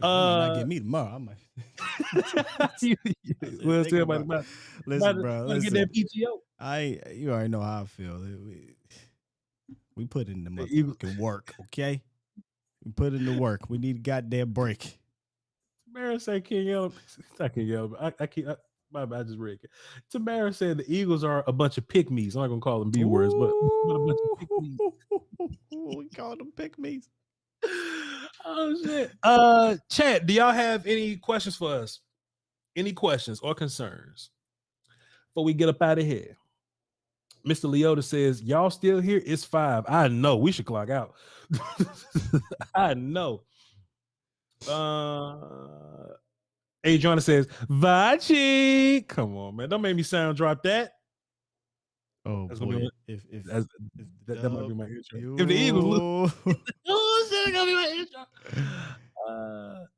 Not get me tomorrow. I might. Will Steele about Listen, bro. Get that PTO. You already know how I feel. We put in the motherfucking work, okay? We put in the work. We need a goddamn break. Tamara said King Elvis. It's not King Elvis. I just read it. Tamara said the Eagles are a bunch of pick-me's. I'm not gonna call them B words, but a bunch of pick-me's. We call them pick-me's. Oh shit. Chat, do y'all have any questions for us? Any questions or concerns before we get up out of here? Mr. Leota says, y'all still here? It's 5. I know. We should clock out. I know. Adriana says, Vachi. Come on, man. Don't make me sound drop that. Oh, that's boy. That might be my intro. If the Eagles lose, oh, shit, gonna be my intro.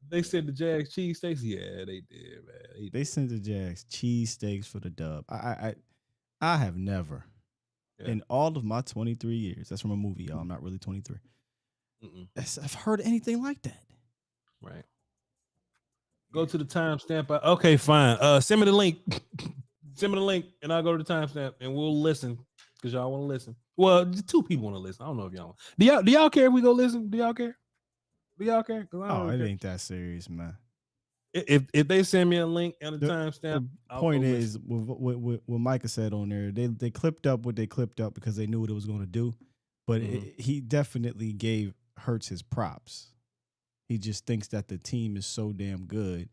They sent the Jags cheesesteaks. Yeah, they did, man. They sent the Jags cheesesteaks for the dub. I have never, in all of my 23 years, that's from a movie, y'all. I'm not really 23. I've heard anything like that. Right. Go to the timestamp. Okay, fine. Send me the link. Send me the link, and I'll go to the timestamp, and we'll listen because y'all want to listen. Well, 2 people want to listen. I don't know if y'all want. Do y'all care if we go listen? Do y'all care? Do y'all care? Oh, it ain't that serious, man. If they send me a link and a timestamp, the point is what Micah said on there. They clipped up what they clipped up because they knew what it was going to do, but he definitely gave Hurts his props. He just thinks that the team is so damn good.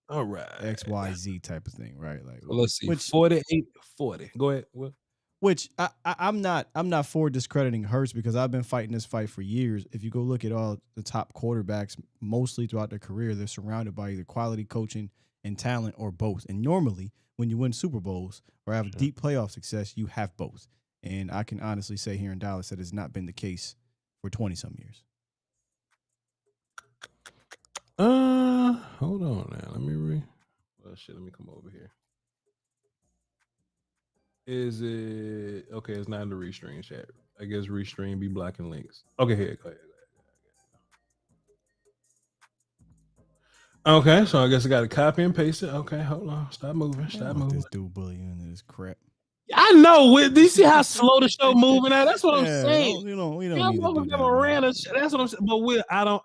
All right. XYZ type of thing, right? Like, well, let's see. 48-40. Go ahead. What? Which I'm not for discrediting Hurts because I've been fighting this fight for years. If you go look at all the top quarterbacks, mostly throughout their career, they're surrounded by either quality coaching and talent or both. And normally, when you win Super Bowls or have deep playoff success, you have both. And I can honestly say here in Dallas that has not been the case for 20-some years. Hold on now. Let me let me come over here. Is it okay? It's not in the restream chat. I guess restream be blocking links. Okay, here. Go ahead. Okay, so I guess I got to copy and paste it. Okay, hold on. Stop moving. Stop moving. This dude bullying into this crap. I know. Do you see how slow the show moving at? That's what I'm saying. We don't need to do that. That's what I'm saying. But I don't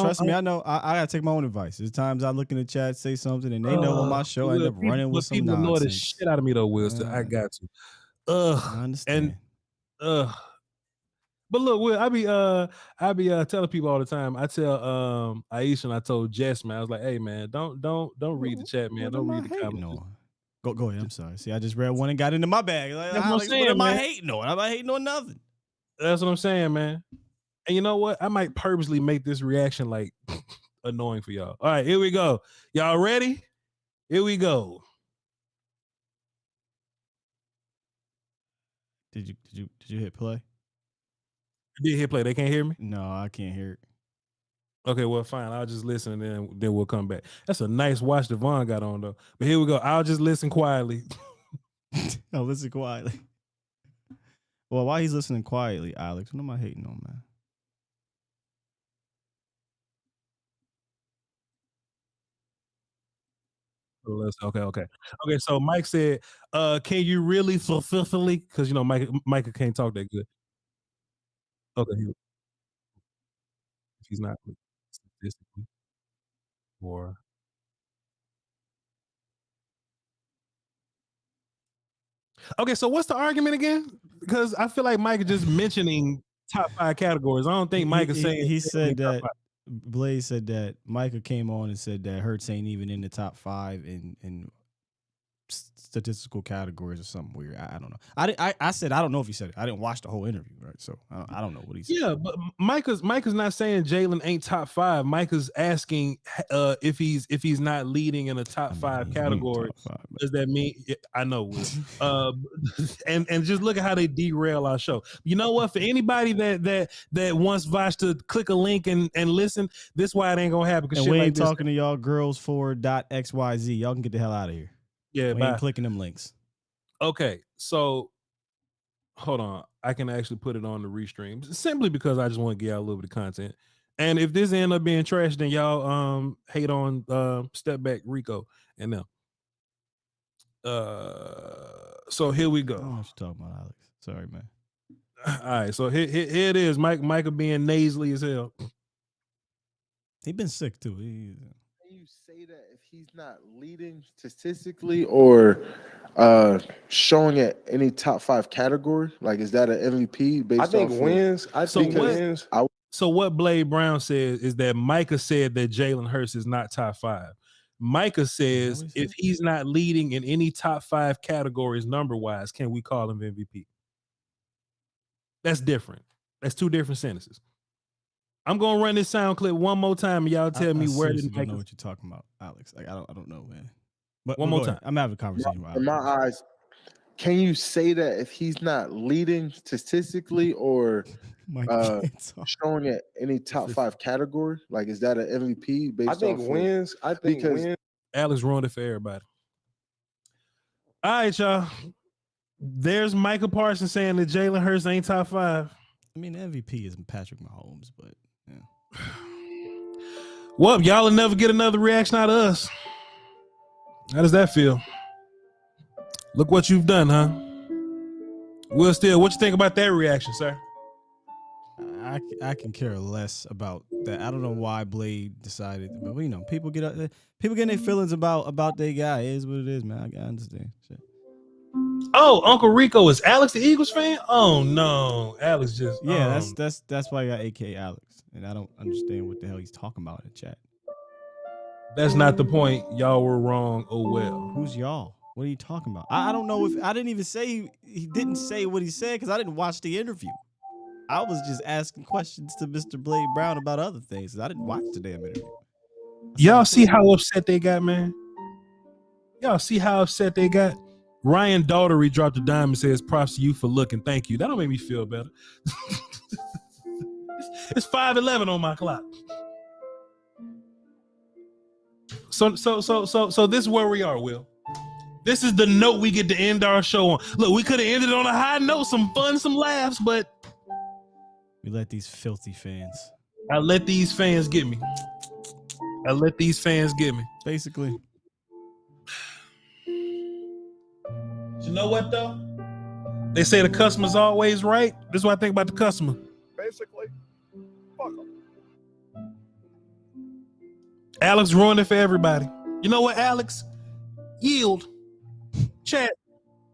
trust me. I know. I gotta take my own advice. There's times I look in the chat, say something, and they know on my show I end up running with some nonsense. People know the shit out of me though, Will. So I got to. I understand. But But look, Will, I be telling people all the time. I tell Aisha and I told Jess, man, I was like, hey man, don't read the chat, man. Don't read the comments. Go ahead. I'm sorry. See, I just read one and got into my bag. Like, That's what I'm saying, what am I man. hating on? I'm not hating on nothing. That's what I'm saying, man. And you know what? I might purposely make this reaction like annoying for y'all. All right, here we go. Y'all ready? Here we go. Did you hit play? I did hit play. They can't hear me? No, I can't hear it. Okay, well, fine. I'll just listen and then we'll come back. That's a nice watch Devon got on though. But here we go. I'll just listen quietly. I'll listen quietly. Well, while he's listening quietly, Alex, what am I hating on, man? Okay. So Mike said, can you really fulfillfully? Because you know Micah can't talk that good. Okay, he's not statistically or okay. So what's the argument again? Because I feel like Mike just mentioning top 5 categories. I don't think Mike is saying he said that. Blaze said that Micah came on and said that Hurts ain't even in the top 5 in statistical categories or something weird. I don't know. I said I don't know if he said it. I didn't watch the whole interview, right? So I don't know what he said. Yeah, but Micah's not saying Jalen ain't top 5. Micah's asking if he's not leading in a top 5 category. Does that mean? I know. And just look at how they derail our show. You know what? For anybody that wants Voch to click a link and listen, this is why it ain't gonna happen. And we ain't talking to y'all girls for .xyz. Y'all can get the hell out of here. Yeah, we ain't clicking them links. Okay, so hold on. I can actually put it on the restream simply because I just want to get out a little bit of content. And if this end up being trash, then y'all hate on Step Back Rico and them. So here we go. I don't know what you're talking about, Alex. Sorry, man. All right, so here it is. Micah being nasally as hell. He been sick too. Can you say that if he's not leading statistically or showing at any top 5 category? Like, is that an MVP based I think off wins. So what Blade Brown says is that Micah said that Jalen Hurts is not top 5. Micah says if he's not leading in any top 5 categories number-wise, can we call him MVP? That's different. That's 2 different sentences. I'm gonna run this sound clip one more time, and y'all tell me where did I know what you're talking about, Alex. Like I don't know, man. But one more time. I'm having a conversation with Alex. In my eyes, can you say that if he's not leading statistically or showing at any top 5 category? Like, is that an MVP based off wins. I think wins. Alex ruined it for everybody. All right, y'all. There's Micah Parsons saying that Jalen Hurts ain't top 5. I mean, the MVP is Patrick Mahomes, but yeah. Well, y'all will never get another reaction out of us. How does that feel? Look what you've done, huh? Will Steele, what you think about that reaction, sir? I can care less about that. I don't know why Blade decided, but you know, people getting their feelings about their guy. It is what it is, man. I understand. Shit. Oh, Uncle Rico, is Alex the Eagles fan? Oh no, Alex just that's why I got AK Alex, and I don't understand what the hell he's talking about in the chat. That's not the point. Y'all were wrong. Oh well. Who's y'all? What are you talking about? I don't know if I didn't even say he didn't say what he said because I didn't watch the interview. I was just asking questions to Mr. Blade Brown about other things. I didn't watch the damn interview. Y'all see how upset they got, man? Y'all see how upset they got? Ryan Daughtery dropped a dime and says, props to you for looking. Thank you. That don't make me feel better. It's 5:11 on my clock. So this is where we are, Will. This is the note we get to end our show on. Look, we could have ended on a high note, some fun, some laughs, but we let these filthy fans. I let these fans get me. Basically. You know what though? They say the customer's always right. This is what I think about the customer. Basically, fuck them. Alex ruined it for everybody. You know what, Alex? Yield. Chat.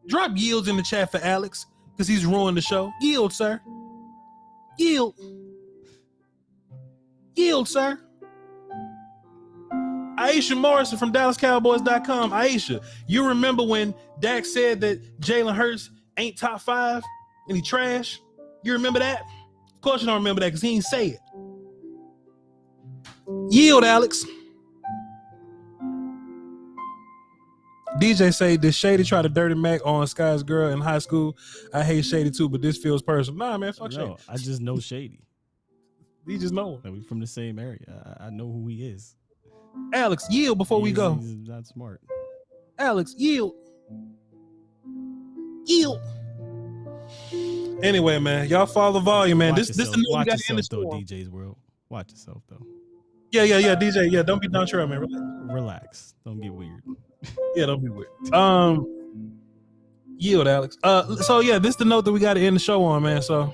Drop yields in the chat for Alex because he's ruined the show. Yield, sir. Yield. Yield, sir. Aisha Morrison from DallasCowboys.com. Aisha, you remember when Dak said that Jalen Hurts ain't top 5 and he trash? You remember that? Of course you don't remember that because he ain't say it. Yield, Alex. DJ say, did Shady try to dirty Mac on Sky's girl in high school? I hate Shady too, but this feels personal. Nah, man, fuck Shady. I just know Shady. You just know him. Like, we from the same area. I know who he is. Alex, yield before we go. He's not smart. Alex, yield. Yield. Anyway, man, y'all follow the volume, man. This the new we got in the though, DJ's world. Watch yourself though. Yeah, DJ. Yeah, don't be downtrodden, man. Relax. Don't get weird. Yeah, don't be weird. Yield, Alex. So yeah, this is the note that we got to end the show on, man. So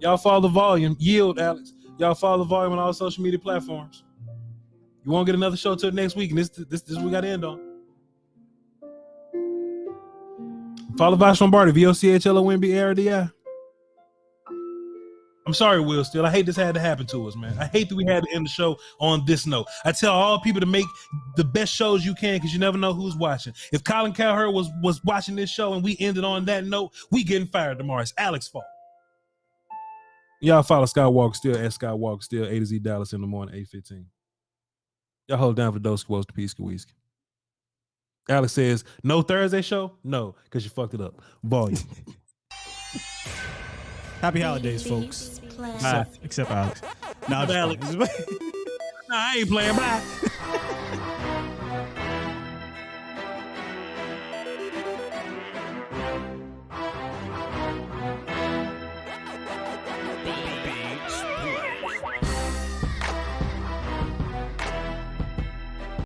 y'all follow the volume. Yield, Alex. Y'all follow the volume on all social media platforms. You won't get another show till next week, and this we got to end on. Follow Voch Lombardi, VOCHLOMBARDI. I'm sorry, Will Steele. I hate this had to happen to us, man. I hate that we had to end the show on this note. I tell all people to make the best shows you can because you never know who's watching. If Colin Cowherd was watching this show and we ended on that note, we getting fired tomorrow. It's Alex's fault. Y'all follow Skywalker Steele at Skywalker Steele, A to Z Dallas in the morning, 8:15. Y'all hold down for those quotes to Peace Whiskey. Alex says, no Thursday show? No, because you fucked it up. Volume. Happy holidays, folks. Except Alex. Nah, Alex. Nah, I ain't playing. Bye.